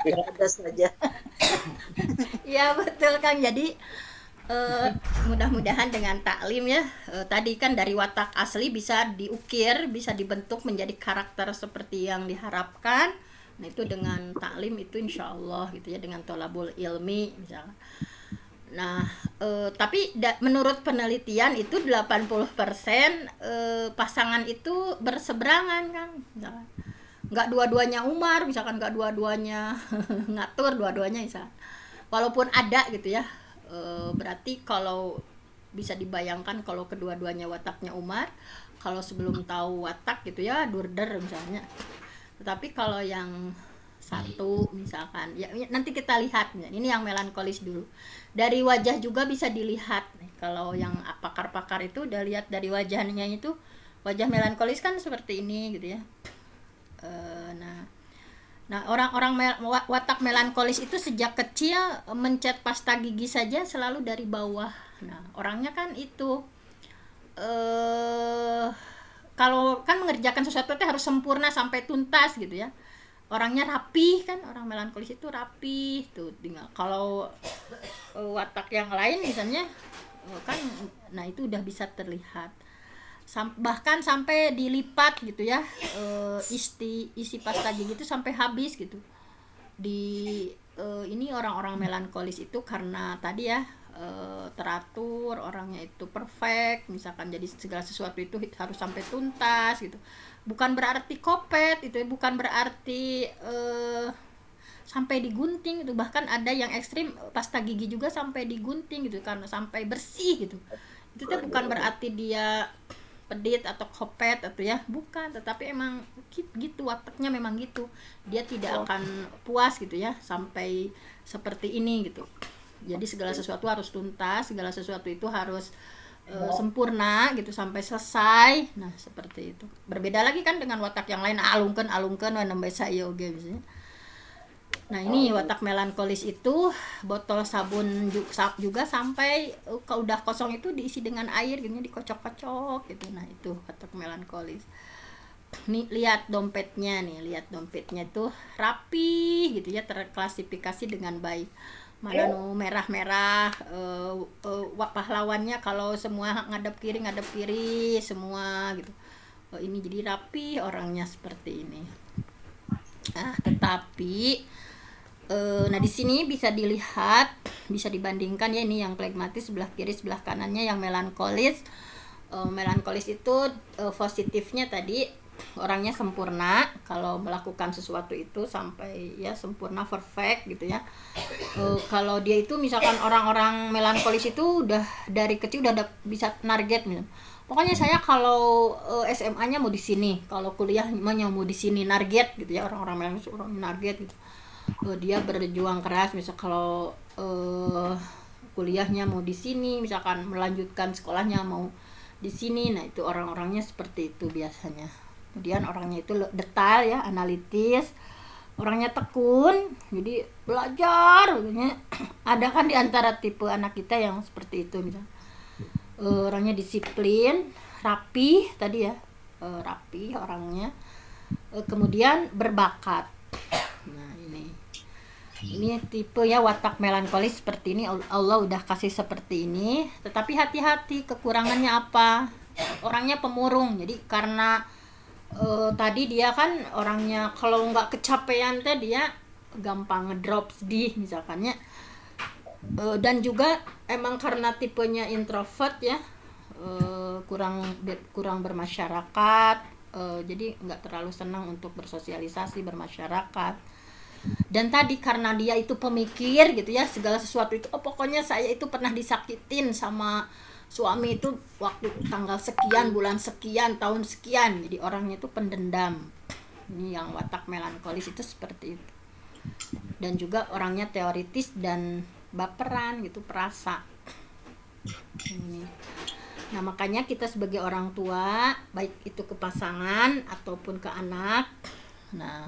Ada saja. Ya betul Kang. Jadi mudah-mudahan dengan taklim ya, tadi kan dari watak asli bisa diukir, bisa dibentuk menjadi karakter seperti yang diharapkan. Nah itu dengan taklim itu insya Allah gitu ya, dengan tolabul ilmi misalnya. Nah tapi menurut penelitian itu 80% pasangan itu berseberangan Kang. nggak dua-duanya Umar, misalkan nggak dua-duanya ngatur, dua-duanya bisa. Walaupun ada gitu ya, berarti kalau bisa dibayangkan kalau kedua-duanya wataknya Umar, kalau sebelum tahu watak gitu ya Durder misalnya. Tetapi kalau yang satu misalkan ya nanti kita lihat, ini yang melankolis dulu. Dari wajah juga bisa dilihat. Kalau yang pakar-pakar itu udah lihat dari wajahnya, itu wajah melankolis kan seperti ini gitu ya. Nah orang-orang watak melankolis itu sejak kecil mencet pasta gigi saja selalu dari bawah. Nah orangnya kan itu kalau kan mengerjakan sesuatu itu harus sempurna sampai tuntas gitu ya. Orangnya rapih kan, orang melankolis itu rapih tuh. Tinggal kalau watak yang lain misalnya kan, nah itu udah bisa terlihat. Bahkan sampai dilipat gitu ya, isi pasta gigi itu sampai habis gitu. Ini orang-orang melankolis itu karena tadi ya teratur, orangnya itu perfect, misalkan jadi segala sesuatu itu harus sampai tuntas gitu. Bukan berarti kopet itu, bukan berarti sampai digunting itu. Bahkan ada yang ekstrim pasta gigi juga sampai digunting gitu karena sampai bersih gitu. Itu tuh bukan berarti dia pedit atau kopet atau ya, bukan, tetapi emang gitu wataknya, memang gitu. Dia tidak akan puas gitu ya sampai seperti ini gitu. Jadi segala sesuatu harus tuntas, segala sesuatu itu harus sempurna gitu sampai selesai. Nah seperti itu. Berbeda lagi kan dengan watak yang lain, alungkeun nambah saya oge misalnya. Nah ini watak melankolis itu botol sabun juga sampai udah kosong itu diisi dengan air gitu, dikocok-kocok gitu. Nah itu watak melankolis. Nih lihat dompetnya tuh rapi gitu ya, terklasifikasi dengan baik. Mana merah-merah, pahlawannya kalau semua ngadep kiri semua gitu. Ini jadi rapi orangnya seperti ini. Nah tetapi nah di sini bisa dilihat, bisa dibandingkan ya, ini yang flegmatis sebelah kiri, sebelah kanannya yang melankolis. Melankolis itu positifnya tadi orangnya sempurna, kalau melakukan sesuatu itu sampai ya sempurna, perfect gitu ya. Kalau dia itu misalkan orang-orang melankolis itu udah dari kecil udah bisa target misalnya. Pokoknya saya kalau SMA-nya mau di sini, kalau kuliah mau di sini, target gitu ya. Orang-orang melankolis orang target gitu. Dia berjuang keras, misal kalau kuliahnya mau di sini, misalkan melanjutkan sekolahnya mau di sini. Nah itu orang-orangnya seperti itu biasanya. Kemudian orangnya itu detail ya, analitis, orangnya tekun, jadi belajar. Ada kan di antara tipe anak kita yang seperti itu, misalnya orangnya disiplin, rapi tadi ya, rapi orangnya, kemudian berbakat. Nah ini tipe ya watak melankolis seperti ini. Allah udah kasih seperti ini, tetapi hati-hati, kekurangannya apa? Orangnya pemurung, jadi karena tadi dia kan orangnya kalau nggak kecapean teh dia gampang ngedrop, sedih misalkannya. Dan juga emang karena tipenya introvert ya, kurang bermasyarakat, jadi nggak terlalu senang untuk bersosialisasi, bermasyarakat. Dan tadi karena dia itu pemikir gitu ya, segala sesuatu itu pokoknya saya itu pernah disakitin sama suami itu waktu tanggal sekian, bulan sekian, tahun sekian. Jadi orangnya itu pendendam. Ini yang watak melankolis itu seperti itu. Dan juga orangnya teoritis dan baperan gitu, perasa. Ini. Nah makanya kita sebagai orang tua, baik itu ke pasangan ataupun ke anak, nah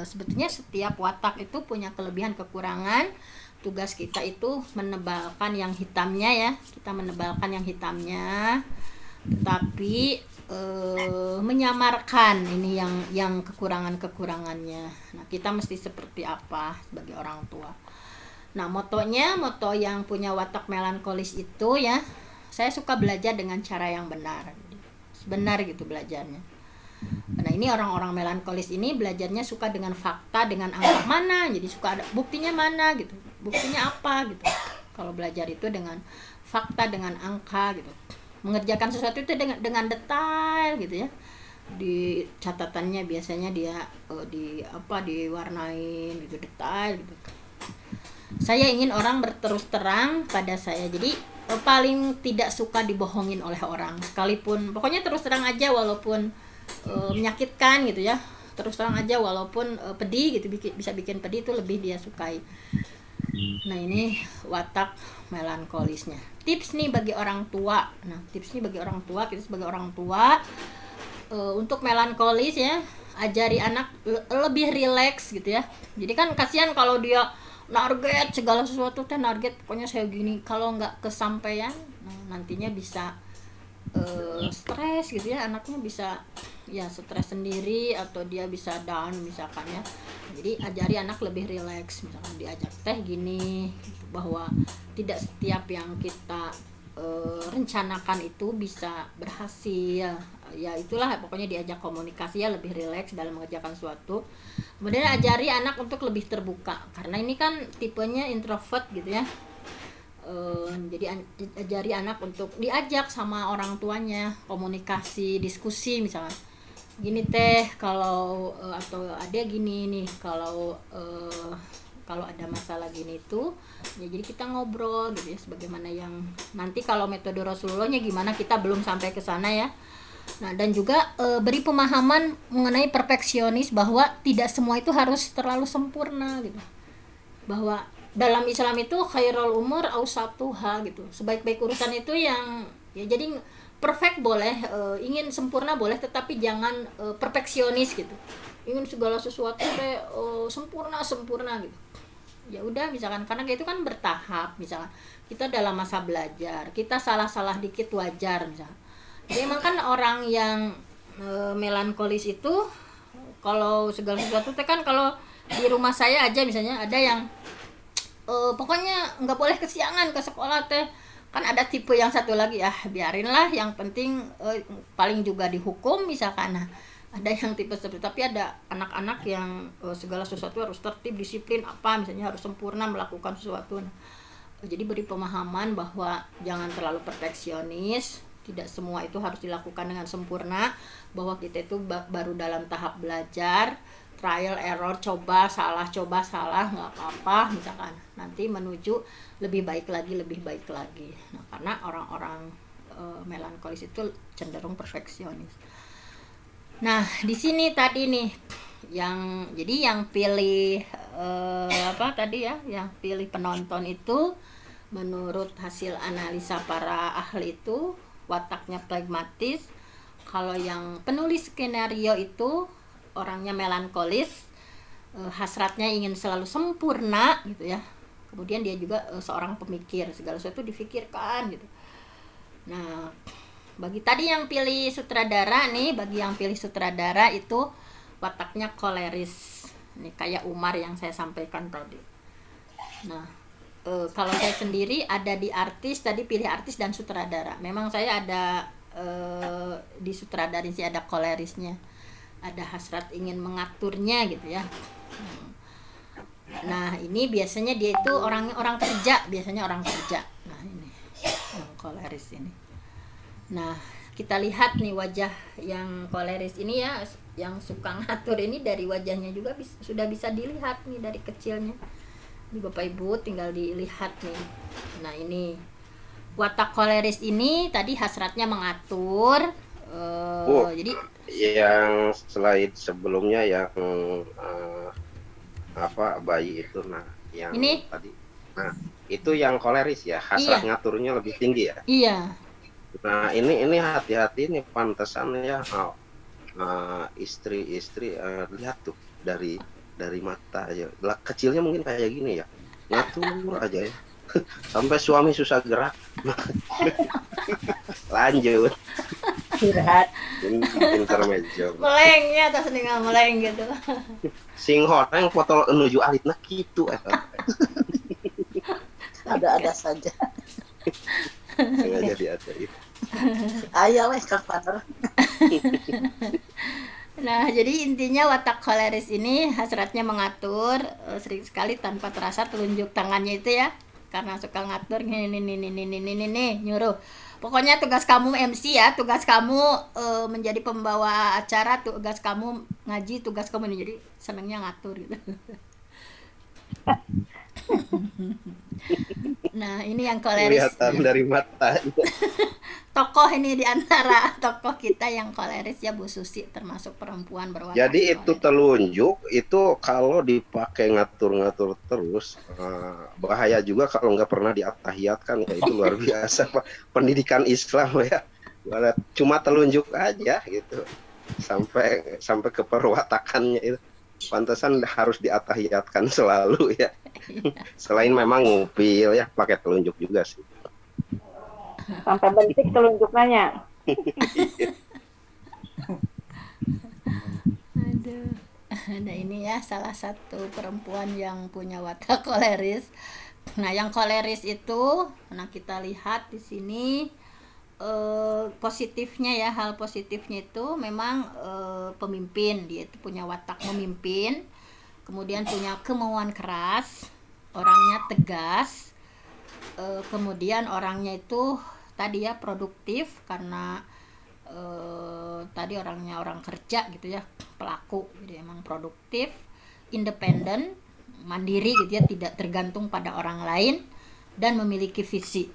sebetulnya setiap watak itu punya kelebihan kekurangan. Tugas kita itu menebalkan yang hitamnya ya, kita menebalkan yang hitamnya, tetapi menyamarkan ini yang kekurangannya. Nah kita mesti seperti apa sebagai orang tua. Nah moto yang punya watak melankolis itu ya, saya suka belajar dengan cara yang benar gitu belajarnya. Nah ini orang-orang melankolis ini belajarnya suka dengan fakta, dengan angka mana, jadi suka ada buktinya mana gitu, buktinya apa gitu. Kalau belajar itu dengan fakta, dengan angka gitu, mengerjakan sesuatu itu dengan detail gitu ya. di catatannya biasanya dia diwarnain gitu, detail gitu. Saya ingin orang berterus terang pada saya. Jadi paling tidak suka dibohongin oleh orang, sekalipun pokoknya terus terang aja walaupun menyakitkan gitu ya. Terus terang aja walaupun pedih gitu, bisa bikin pedih, itu lebih dia sukai. Nah, ini watak melankolisnya. Tips nih bagi orang tua. Nah, tips nih bagi orang tua, kita sebagai orang tua untuk melankolis ya, ajari anak lebih rileks gitu ya. Jadi kan kasihan kalau dia target segala sesuatu teh, target pokoknya saya gini, kalau nggak kesampaian nantinya bisa stres gitu ya, anaknya bisa ya stres sendiri atau dia bisa down misalkan ya. Jadi ajari anak lebih rileks, misalkan diajak teh gini gitu, bahwa tidak setiap yang kita rencanakan itu bisa berhasil ya. Itulah pokoknya diajak komunikasi ya, lebih rileks dalam mengerjakan sesuatu. Kemudian ajari anak untuk lebih terbuka, karena ini kan tipenya introvert gitu ya. Jadi ajari anak untuk diajak sama orang tuanya, komunikasi, diskusi misalnya. Gini teh kalau atau ada gini nih kalau ada masalah gini tuh ya, jadi kita ngobrol gitu ya, sebagaimana yang nanti kalau metode Rasulullahnya gimana kita belum sampai ke sana ya. Nah, dan juga beri pemahaman mengenai perfeksionis, bahwa tidak semua itu harus terlalu sempurna gitu. Bahwa dalam Islam itu khairul umur ausatuha gitu. Sebaik-baik urusan itu yang ya, jadi perfect boleh, ingin sempurna boleh, tetapi jangan perfeksionis gitu. Ingin segala sesuatu sempurna gitu. Ya udah, misalkan karena itu kan bertahap, misalkan kita dalam masa belajar, kita salah-salah dikit wajar misalkan. Jadi emang kan orang yang melankolis itu kalau segala sesuatu kan, kalau di rumah saya aja misalnya ada yang pokoknya nggak boleh kesiangan ke sekolah teh. Kan ada tipe yang satu lagi, biarinlah, yang penting paling juga dihukum misalkan. Nah, ada yang tipe seperti, tapi ada anak-anak yang segala sesuatu harus tertib, disiplin, misalnya harus sempurna melakukan sesuatu. Nah, jadi beri pemahaman bahwa jangan terlalu perfeksionis, tidak semua itu harus dilakukan dengan sempurna, bahwa kita itu baru dalam tahap belajar, trial error, coba salah nggak apa-apa misalkan, nanti menuju lebih baik lagi. Nah, karena orang-orang melankolis itu cenderung perfeksionis. Nah, di sini tadi nih yang pilih yang pilih penonton itu menurut hasil analisa para ahli itu wataknya pragmatis. Kalau yang penulis skenario itu orangnya melankolis, hasratnya ingin selalu sempurna gitu ya. Kemudian dia juga seorang pemikir, segala sesuatu difikirkan gitu. Nah, bagi tadi yang pilih sutradara itu wataknya koleris. Ini kayak Umar yang saya sampaikan tadi. Nah, kalau saya sendiri ada di artis, tadi pilih artis dan sutradara. Memang saya ada di sutradaris sih ada kolerisnya. Ada hasrat ingin mengaturnya gitu ya. Nah, ini biasanya dia itu orang kerja, Nah, ini yang koleris ini. Nah, kita lihat nih wajah yang koleris ini ya, yang suka ngatur ini, dari wajahnya juga sudah bisa dilihat nih dari kecilnya. Ini Bapak Ibu tinggal dilihat nih. Nah, ini watak koleris ini tadi hasratnya mengatur. Jadi yang slide sebelumnya yang bayi itu, nah yang ini tadi, nah itu yang koleris ya, hasrat ngaturnya lebih tinggi ya. Iya. Nah ini hati-hati nih, pantesan ya istri lihat tuh dari mata aja, kecilnya mungkin kayak gini ya, ngatur aja ya. Sampai suami susah gerak. Lanjut. Istirahat. Intermezzo. Meleng ya, atas tinggal meleng gitu. Sing horeng foto menuju alitna gitu. Ada saja. Sengaja diajarin. Ayo wes Kang Pater. Nah, jadi intinya watak koleris ini hasratnya mengatur, sering sekali tanpa terasa telunjuk tangannya itu ya, karena suka ngatur nih nyuruh Pokoknya tugas kamu MC ya, tugas kamu menjadi pembawa acara, tugas kamu ngaji, tugas kamu ini. Jadi senangnya ngatur gitu. Nah, ini yang koleris. Kelihatan dari mata. Tokoh ini di antara tokoh kita yang koleris ya, Bu Susi, termasuk perempuan berwatak Jadi itu koleris. telunjuk itu kalau dipakai ngatur-ngatur terus bahaya juga kalau nggak pernah diatahiyatkan ya, itu luar biasa Pak. Pendidikan Islam ya. Cuma telunjuk aja gitu. Sampai ke perwatakannya itu. Pantesan harus diatahiyatkan selalu ya. Selain memang ngupil ya, pakai telunjuk juga sih. Sampai bentik telunjuknya. Aduh. Nah, ini ya salah satu perempuan yang punya watak koleris. Nah, yang koleris itu, nah kita lihat di sini positifnya ya, hal positifnya itu memang pemimpin, dia itu punya watak memimpin, kemudian punya kemauan keras, orangnya tegas, kemudian orangnya itu tadi ya produktif karena tadi orangnya orang kerja gitu ya, pelaku, jadi emang produktif, independen, mandiri gitu ya, tidak tergantung pada orang lain dan memiliki visi.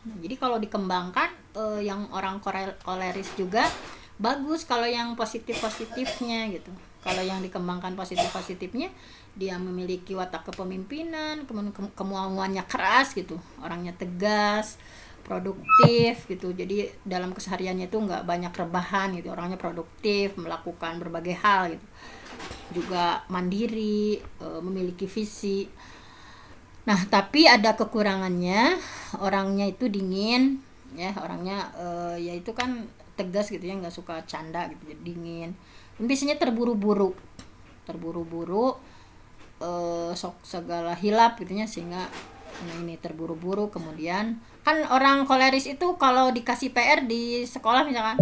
Nah, jadi kalau dikembangkan yang orang koleris juga bagus kalau yang positifnya gitu. Kalau yang dikembangkan positifnya, dia memiliki watak kepemimpinan, kemauannya keras gitu, orangnya tegas, produktif gitu. Jadi dalam kesehariannya itu nggak banyak rebahan gitu, orangnya produktif, melakukan berbagai hal gitu. Juga mandiri, memiliki visi. Nah, tapi ada kekurangannya, orangnya itu dingin, ya orangnya ya itu kan tegas gitu ya, nggak suka canda gitu, jadi dingin. Dan biasanya terburu-buru, sok segala hilap gitunya, sehingga nah ini terburu-buru. Kemudian kan orang koleris itu kalau dikasih PR di sekolah misalkan,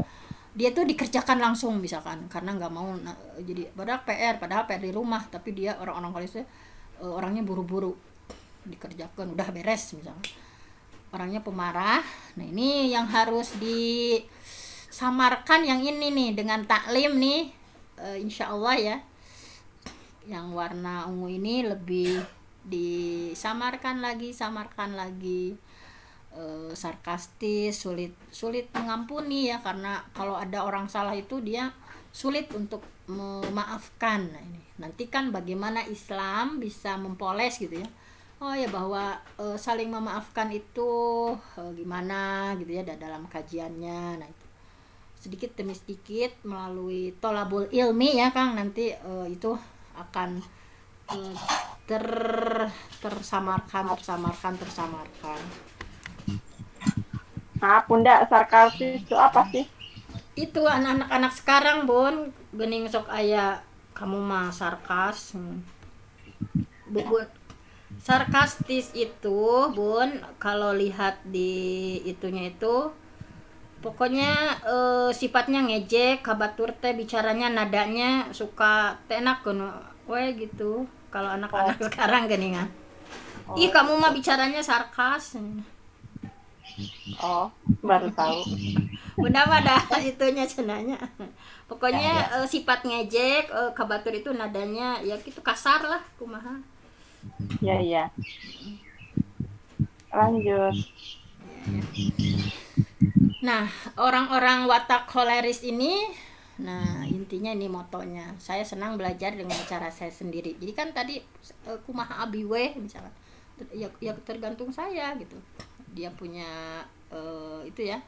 dia tuh dikerjakan langsung misalkan, karena nggak mau jadi padahal PR di rumah, tapi dia orang-orang koleris itu orangnya buru-buru, dikerjakan udah beres misalnya, orangnya pemarah. Nah, ini yang harus disamarkan yang ini nih dengan taklim nih, insya Allah ya, yang warna ungu ini lebih disamarkan lagi, sarkastis, sulit mengampuni ya, karena kalau ada orang salah itu dia sulit untuk memaafkan. Nah, ini nanti kan bagaimana Islam bisa mempoles gitu ya, oh ya bahwa saling memaafkan itu gimana gitu ya dalam kajiannya. Nah, itu sedikit demi sedikit melalui tolabul ilmi ya Kang, nanti itu akan tersamarkan. Nah, Bunda, sarkastis itu apa sih? Itu anak-anak sekarang Bun, gening sok aya kamu mah sarkas. Bu, sarkastis itu Bun, kalau lihat di itunya itu pokoknya sifatnya ngejek, kabatur teh, bicaranya nadanya suka tenak kono we gitu. Kalau anak-anak sekarang geningan, ih kamu mah bicaranya sarkas. Oh, baru tahu. Bunda mah dah itunya cenanya. Pokoknya sifat ngejek, kabatur itu nadanya ya gitu kasar lah kumaha. Iya. Lanjut. Nah, orang-orang watak koleris ini, nah intinya ini motonya. Saya senang belajar dengan cara saya sendiri. Jadi kan tadi kumaha abi we misalkan. Ya tergantung saya gitu. Dia punya itu ya,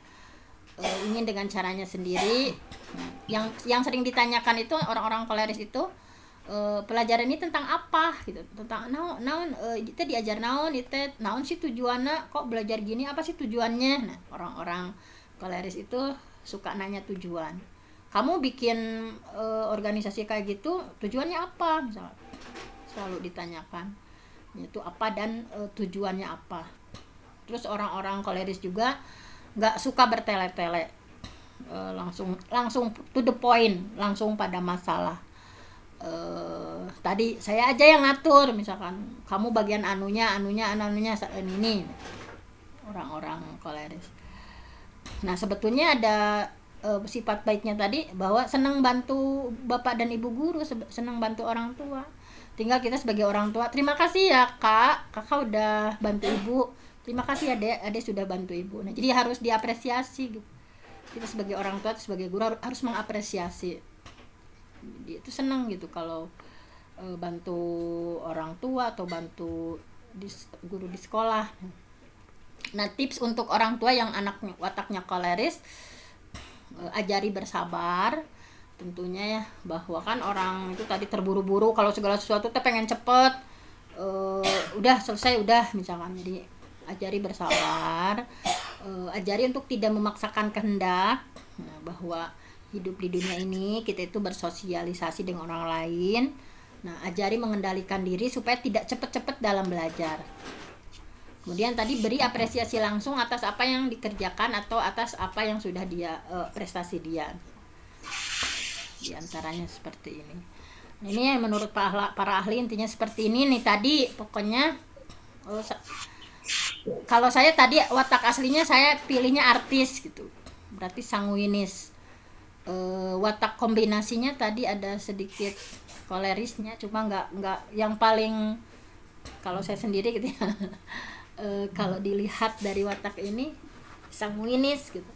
ingin dengan caranya sendiri. Yang sering ditanyakan itu orang-orang koleris itu, pelajaran ini tentang apa gitu, tentang naon kita diajar naon sih tujuannya, kok belajar gini, apa sih tujuannya. Nah, orang-orang koleris itu suka nanya tujuan. Kamu bikin organisasi kayak gitu tujuannya apa misalnya, selalu ditanyakan itu apa dan tujuannya apa. Terus orang-orang koleris juga nggak suka bertele-tele, langsung to the point, langsung pada masalah. Tadi saya aja yang ngatur misalkan, kamu bagian anunya ini orang-orang koleris. Nah, sebetulnya ada sifat baiknya tadi bahwa senang bantu bapak dan ibu guru, senang bantu orang tua. Tinggal kita sebagai orang tua, terima kasih ya kak, kakak udah bantu ibu, terima kasih adek sudah bantu ibu. Nah, jadi harus diapresiasi gitu. Kita sebagai orang tua, sebagai guru harus mengapresiasi. Jadi itu senang gitu kalau bantu orang tua atau bantu guru di sekolah. Nah, tips untuk orang tua yang anaknya wataknya koleris, ajari bersabar tentunya ya, bahwa kan orang itu tadi terburu-buru kalau segala sesuatu tuh pengen cepet, udah selesai udah misalkan. Jadi ajari bersabar, ajari untuk tidak memaksakan kehendak. Nah, bahwa hidup di dunia ini kita itu bersosialisasi dengan orang lain. Nah, ajari mengendalikan diri supaya tidak cepet-cepet dalam belajar. Kemudian tadi beri apresiasi langsung atas apa yang dikerjakan atau atas apa yang sudah dia prestasi dia. Di antaranya seperti ini. Ini menurut para ahli intinya seperti ini nih tadi. Pokoknya kalau saya tadi watak aslinya saya pilihnya artis gitu. Berarti sanguinis. Watak kombinasinya tadi ada sedikit kolerisnya, cuma nggak yang paling kalau saya sendiri gitu ya. Kalau dilihat dari watak ini sanguinis gitu.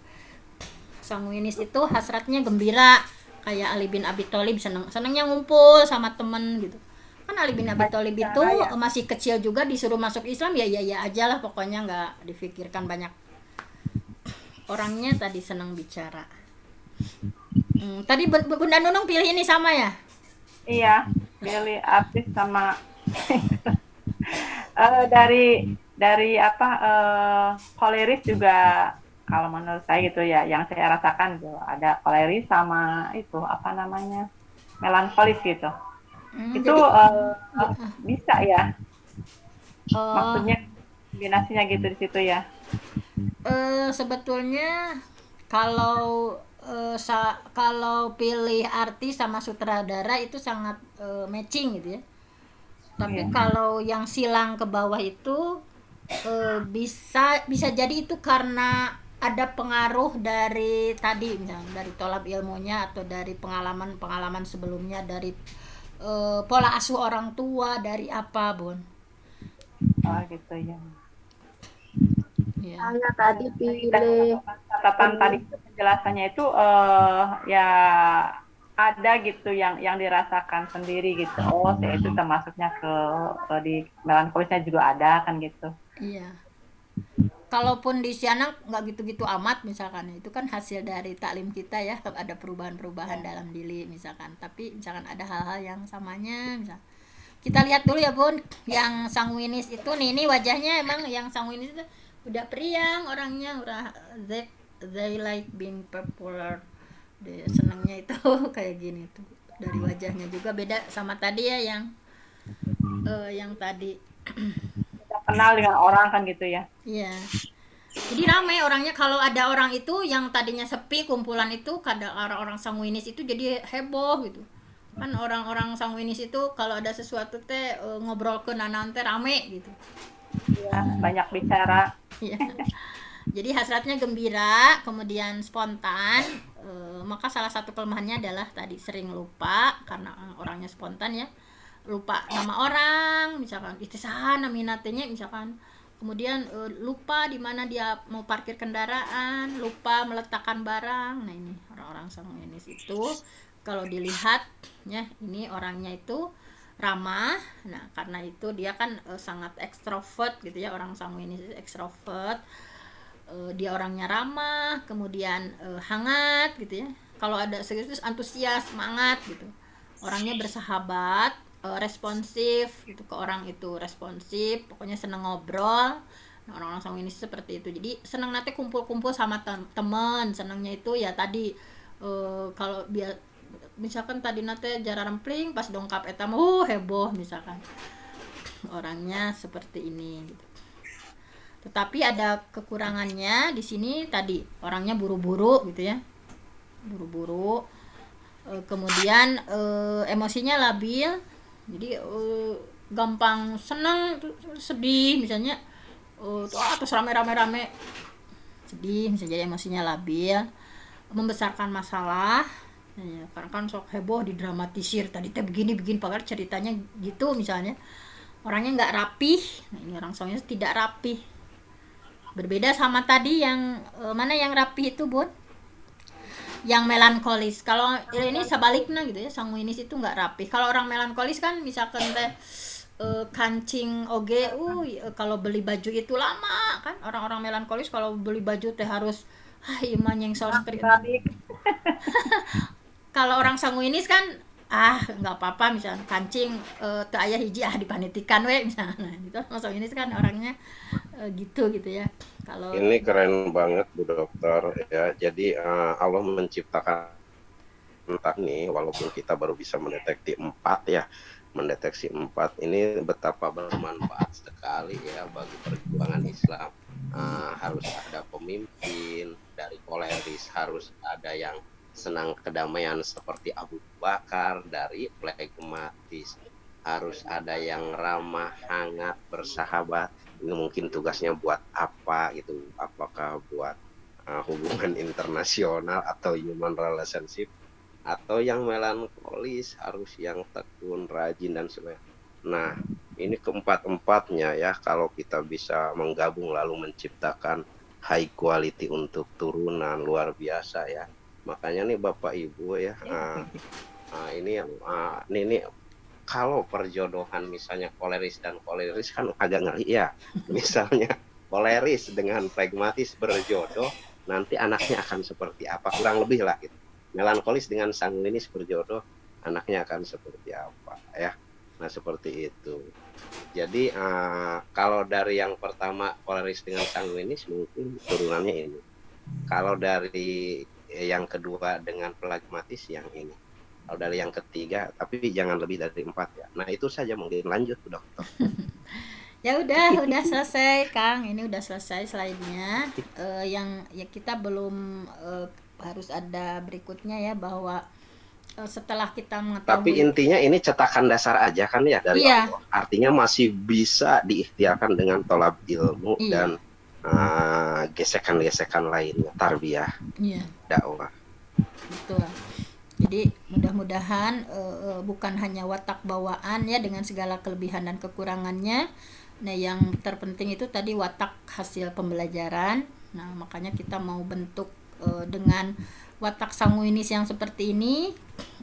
Sanguinis itu hasratnya gembira, kayak Ali bin Abi Thalib senangnya ngumpul sama temen gitu. Kan Ali bin Abi Thalib itu masih kecil juga disuruh masuk Islam ya aja lah, pokoknya nggak difikirkan banyak. Orangnya tadi senang bicara. Tadi Bunda Nunung pilih ini sama ya? Iya, pilih artis sama dari apa koleris juga. Kalau menurut saya gitu ya, yang saya rasakan gitu, ada koleris sama itu apa namanya melankolis gitu. Itu bisa ya, maksudnya kombinasinya gitu di situ ya. Sebetulnya kalau pilih artis sama sutradara itu sangat matching gitu ya. Tapi kalau yang silang ke bawah itu bisa jadi itu karena ada pengaruh dari tadi misalnya dari tolab ilmunya atau dari pengalaman sebelumnya, dari pola asuh orang tua, dari apa Bun. Oh gitu ya. Ya. Saya tadi pilih Catatan tadi penjelasannya itu ya ada gitu yang dirasakan sendiri gitu. Oh, saya itu termasuknya ke di melankolisnya juga ada kan gitu. Iya. Kalaupun di sana nggak gitu-gitu amat misalkan, itu kan hasil dari taklim kita ya, ada perubahan-perubahan dalam diri misalkan. Tapi misalkan ada hal-hal yang samanya, misal kita lihat dulu ya Bun, yang sanguinis itu ini wajahnya emang yang sanguinis itu udah periang orangnya, udah they like being popular. Dia senangnya itu kayak gini tuh. Dari wajahnya juga beda sama tadi ya yang tadi Kenal dengan orang kan gitu ya. iya. Jadi ramai orangnya, kalau ada orang itu yang tadinya sepi kumpulan itu, kadang orang-orang sanguinis itu jadi heboh gitu. Kan orang-orang sanguinis itu kalau ada sesuatu teh ngobrol ke nanan teh rame gitu. Ya, banyak bicara. Iya. Jadi hasratnya gembira, kemudian spontan. Maka salah satu kelemahannya adalah tadi sering lupa karena orangnya spontan ya. Lupa nama orang, misalkan itisahan naminatenya misalkan. Kemudian lupa di mana dia mau parkir kendaraan, lupa meletakkan barang. Nah, ini orang-orang sanguinis itu kalau dilihat ya, ini orangnya itu ramah. Nah, karena itu dia kan sangat ekstrovert gitu ya, orang sanguinis itu ekstrovert. Dia orangnya ramah, kemudian hangat gitu ya. Kalau ada segitu antusias, semangat gitu. Orangnya bersahabat, responsif gitu ke orang itu, responsif, pokoknya seneng ngobrol. Nah, orang-orang sanguinis seperti itu. Jadi seneng nanti kumpul-kumpul sama teman, senangnya itu ya tadi kalau misalkan tadi nanti jarang rempling pas dongkap etam heboh misalkan. Orangnya seperti ini gitu. Tetapi ada kekurangannya di sini tadi, orangnya buru-buru gitu ya. Buru-buru. Kemudian emosinya labil. Jadi gampang senang, sedih misalnya. Terus rame-rame sedih, bisa jadi emosinya labil, membesarkan masalah. Ya, karena kan sok heboh didramatisir, tadi teh begini padahal ceritanya gitu misalnya. Orangnya nggak rapih. Nah, ini orang Sanguinis tidak rapih. Berbeda sama tadi yang mana yang rapih itu, Bun? Yang melankolis. Kalau ini sebaliknya gitu ya, Sanguinis itu nggak rapih. Kalau orang melankolis kan misalkan teh kancing oge, kalau beli baju itu lama kan. Orang-orang melankolis kalau beli baju teh harus iman yang seperti Balik. kalau orang Sanguinis kan nggak apa-apa misalnya kancing teu aya hiji dipanitikan we misalnya gitu. Mas Sanguinis kan orangnya gitu ya. Kalau Ini keren banget Bu Dokter ya. Jadi Allah menciptakan entah nih, walaupun kita baru bisa mendeteksi 4 ya, mendeteksi 4 ini betapa bermanfaat sekali ya bagi perjuangan Islam. Harus ada pemimpin dari koleris, harus ada yang senang kedamaian seperti Abu Bakar, dari flegmatis, harus ada yang ramah, hangat, bersahabat. Ini mungkin tugasnya buat apa gitu, apakah buat hubungan internasional atau human relationship, atau yang melankolis harus yang tekun, rajin dan sebagainya. Nah, ini keempat-empatnya ya, kalau kita bisa menggabung lalu menciptakan high quality untuk turunan luar biasa ya. Makanya nih Bapak Ibu ya, ini kalau perjodohan misalnya koleris dan koleris kan agak ngeri ya. Misalnya koleris dengan pragmatis berjodoh, nanti anaknya akan seperti apa, kurang lebih lah gitu. Melankolis dengan sanguinis berjodoh, anaknya akan seperti apa ya. Nah seperti itu. Jadi kalau dari yang pertama koleris dengan sanguinis mungkin turunannya ini. Kalau dari yang kedua dengan pragmatis yang ini. Kalau dari yang ketiga, tapi jangan lebih dari 4 ya. Nah itu saja, mungkin lanjut Dokter. Ya udah selesai Kang, ini udah selesai slide-nya. Yang ya kita belum harus ada berikutnya ya, bahwa setelah kita mengetahui. Tapi intinya ini cetakan dasar aja kan ya dari Allah. Artinya masih bisa diikhtiarkan dengan tolab ilmu dan gesekan-gesekan lainnya, tarbiyah, dakwah. Betul. Jadi mudah-mudahan bukan hanya watak bawaan ya dengan segala kelebihan dan kekurangannya. Nah yang terpenting itu tadi watak hasil pembelajaran. Nah makanya kita mau bentuk dengan watak sanguinis yang seperti ini,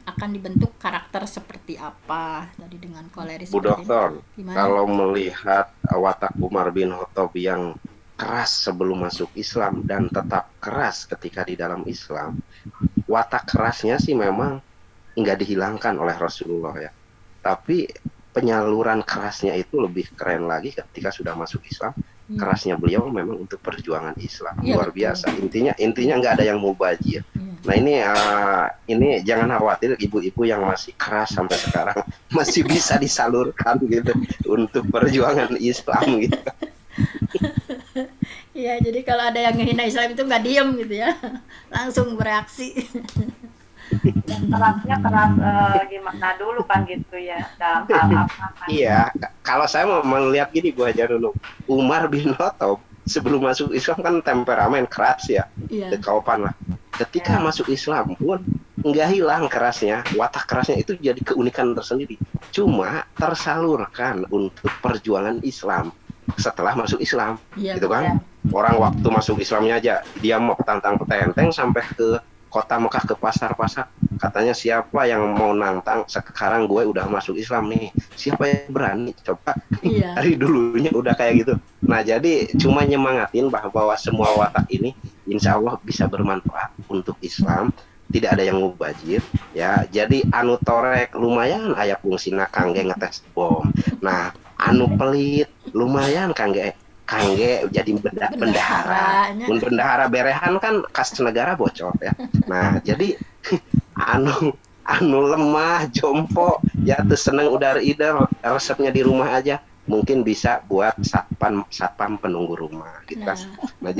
akan dibentuk karakter seperti apa tadi dengan koleris. Bu Dokter, kalau melihat watak Umar bin Khattab yang keras sebelum masuk Islam dan tetap keras ketika di dalam Islam, watak kerasnya sih memang nggak dihilangkan oleh Rasulullah ya. Tapi penyaluran kerasnya itu lebih keren lagi ketika sudah masuk Islam. Kerasnya beliau memang untuk perjuangan Islam, luar biasa. Intinya nggak ada yang mubazir. Nah ini jangan khawatir ibu-ibu yang masih keras sampai sekarang masih bisa disalurkan gitu untuk perjuangan Islam gitu. Iya, jadi kalau ada yang ngehina Islam itu nggak diem gitu ya, langsung bereaksi. Dan kerasnya keras gimana dulu kan gitu ya, dalam hal apa kan. Iya, kalau saya mau melihat gini Bu Haja dulu, Umar bin Khattab sebelum masuk Islam kan temperamen keras ya, kekaupan lah. Ketika masuk Islam pun nggak hilang kerasnya, watak kerasnya itu jadi keunikan tersendiri. Cuma tersalurkan untuk perjuangan Islam setelah masuk Islam, gitu kan? Orang waktu masuk Islamnya aja dia mau tantang petenteng sampai ke kota Mekah, ke pasar-pasar, katanya siapa yang mau nantang, sekarang gue udah masuk Islam nih, siapa yang berani, coba. Dari dulunya udah kayak gitu. Nah jadi cuma nyemangatin bahwa semua watak ini insya Allah bisa bermanfaat untuk Islam, tidak ada yang mubazir ya. Jadi anu torek lumayan aya fungsina kangge ngetes bom. Nah anu pelit lumayan kangge jadi bendahara. Mun bendahara berehan kan kas negara bocor ya. Nah jadi anu lemah jompo ya tuh seneng udar idar, resepnya di rumah aja, mungkin bisa buat satpam penunggu rumah gitu. Nah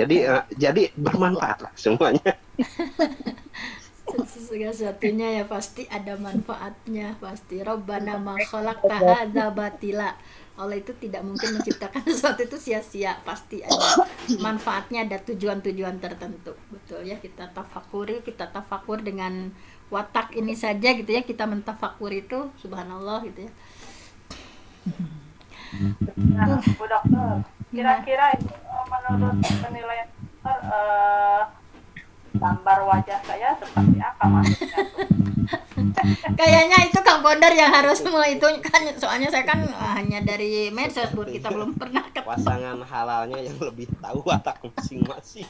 jadi bermanfaat lah semuanya. Segala sesuatunya ya pasti ada manfaatnya, pasti. Rabbana ma khalaqta hadza batila Allah itu tidak mungkin menciptakan sesuatu itu sia-sia, pasti ada manfaatnya, ada tujuan-tujuan tertentu. Betul ya, kita tafakur dengan watak ini saja gitu ya, kita mentafakur itu, subhanallah gitu ya. Nah, Bu Dokter, kira-kira itu menurut penilaian dokter gambar wajah saya seperti apa maksudnya tuh? Kayaknya itu Kang Bondar yang harus itu kan, soalnya saya kan hanya dari medsos, Bu, kita belum pernah ketemu. Pasangan halalnya yang lebih tahu watak masing-masing.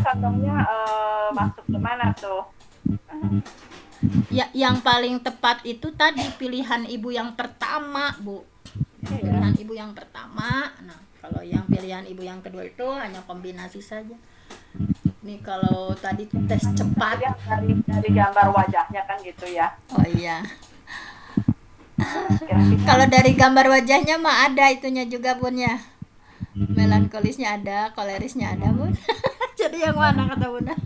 Contohnya masuk ke mana tuh? Ya, yang paling tepat itu tadi pilihan ibu yang pertama, Bu. Pilihan ibu yang pertama. Nah, kalau yang pilihan ibu yang kedua itu hanya kombinasi saja. Nih kalau tadi tes cepat. Dari gambar wajahnya kan gitu ya. Oh iya. Kira-kira Kalau dari gambar wajahnya mah ada itunya juga, Bun ya. Melankolisnya ada, kolerisnya ada, Bun. Jadi yang mana kata Bunda?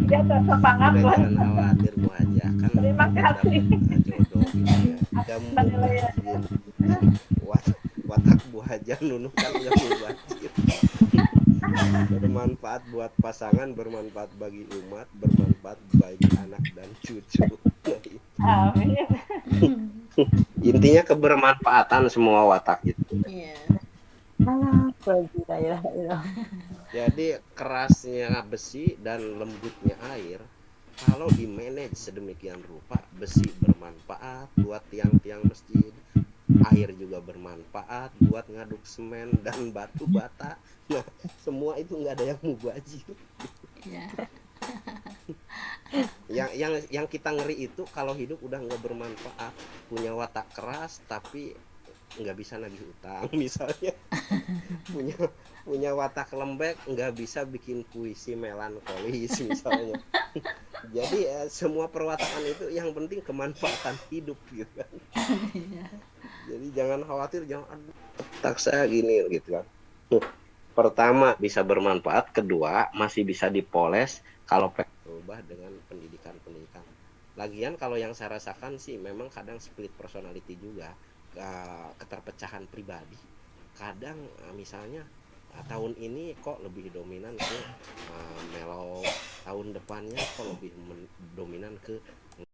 dia cocok banget Udah buat jangan khawatir Bu Haja, kan Terima kasih. dapat jodoh gitu ya. Kamu mubazir. Watak Bu Haja Nunu kan gak mubazir. Bermanfaat buat pasangan, bermanfaat bagi umat, bermanfaat bagi anak dan cucu. Amin. Intinya kebermanfaatan semua watak itu. Iya. Jadi kerasnya besi dan lembutnya air, kalau di manage sedemikian rupa, besi bermanfaat buat tiang-tiang masjid, air juga bermanfaat buat ngaduk semen dan batu bata. Nah, semua itu nggak ada yang mubazir. Iya. Yang kita ngeri itu kalau hidup udah nggak bermanfaat, punya watak keras tapi nggak bisa nagih utang misalnya, punya watak lembek, nggak bisa bikin puisi melankolis misalnya. Jadi semua perwatakan itu yang penting kemanfaatan hidup gitu kan. Jadi jangan khawatir, jangan aduh watak saya gini gitu kan. Pertama bisa bermanfaat, kedua masih bisa dipoles kalau berubah dengan pendidikan. Lagian kalau yang saya rasakan sih memang kadang split personality juga, keterpecahan pribadi. Kadang misalnya tahun ini kok lebih dominan ke mellow, tahun depannya kok lebih dominan ke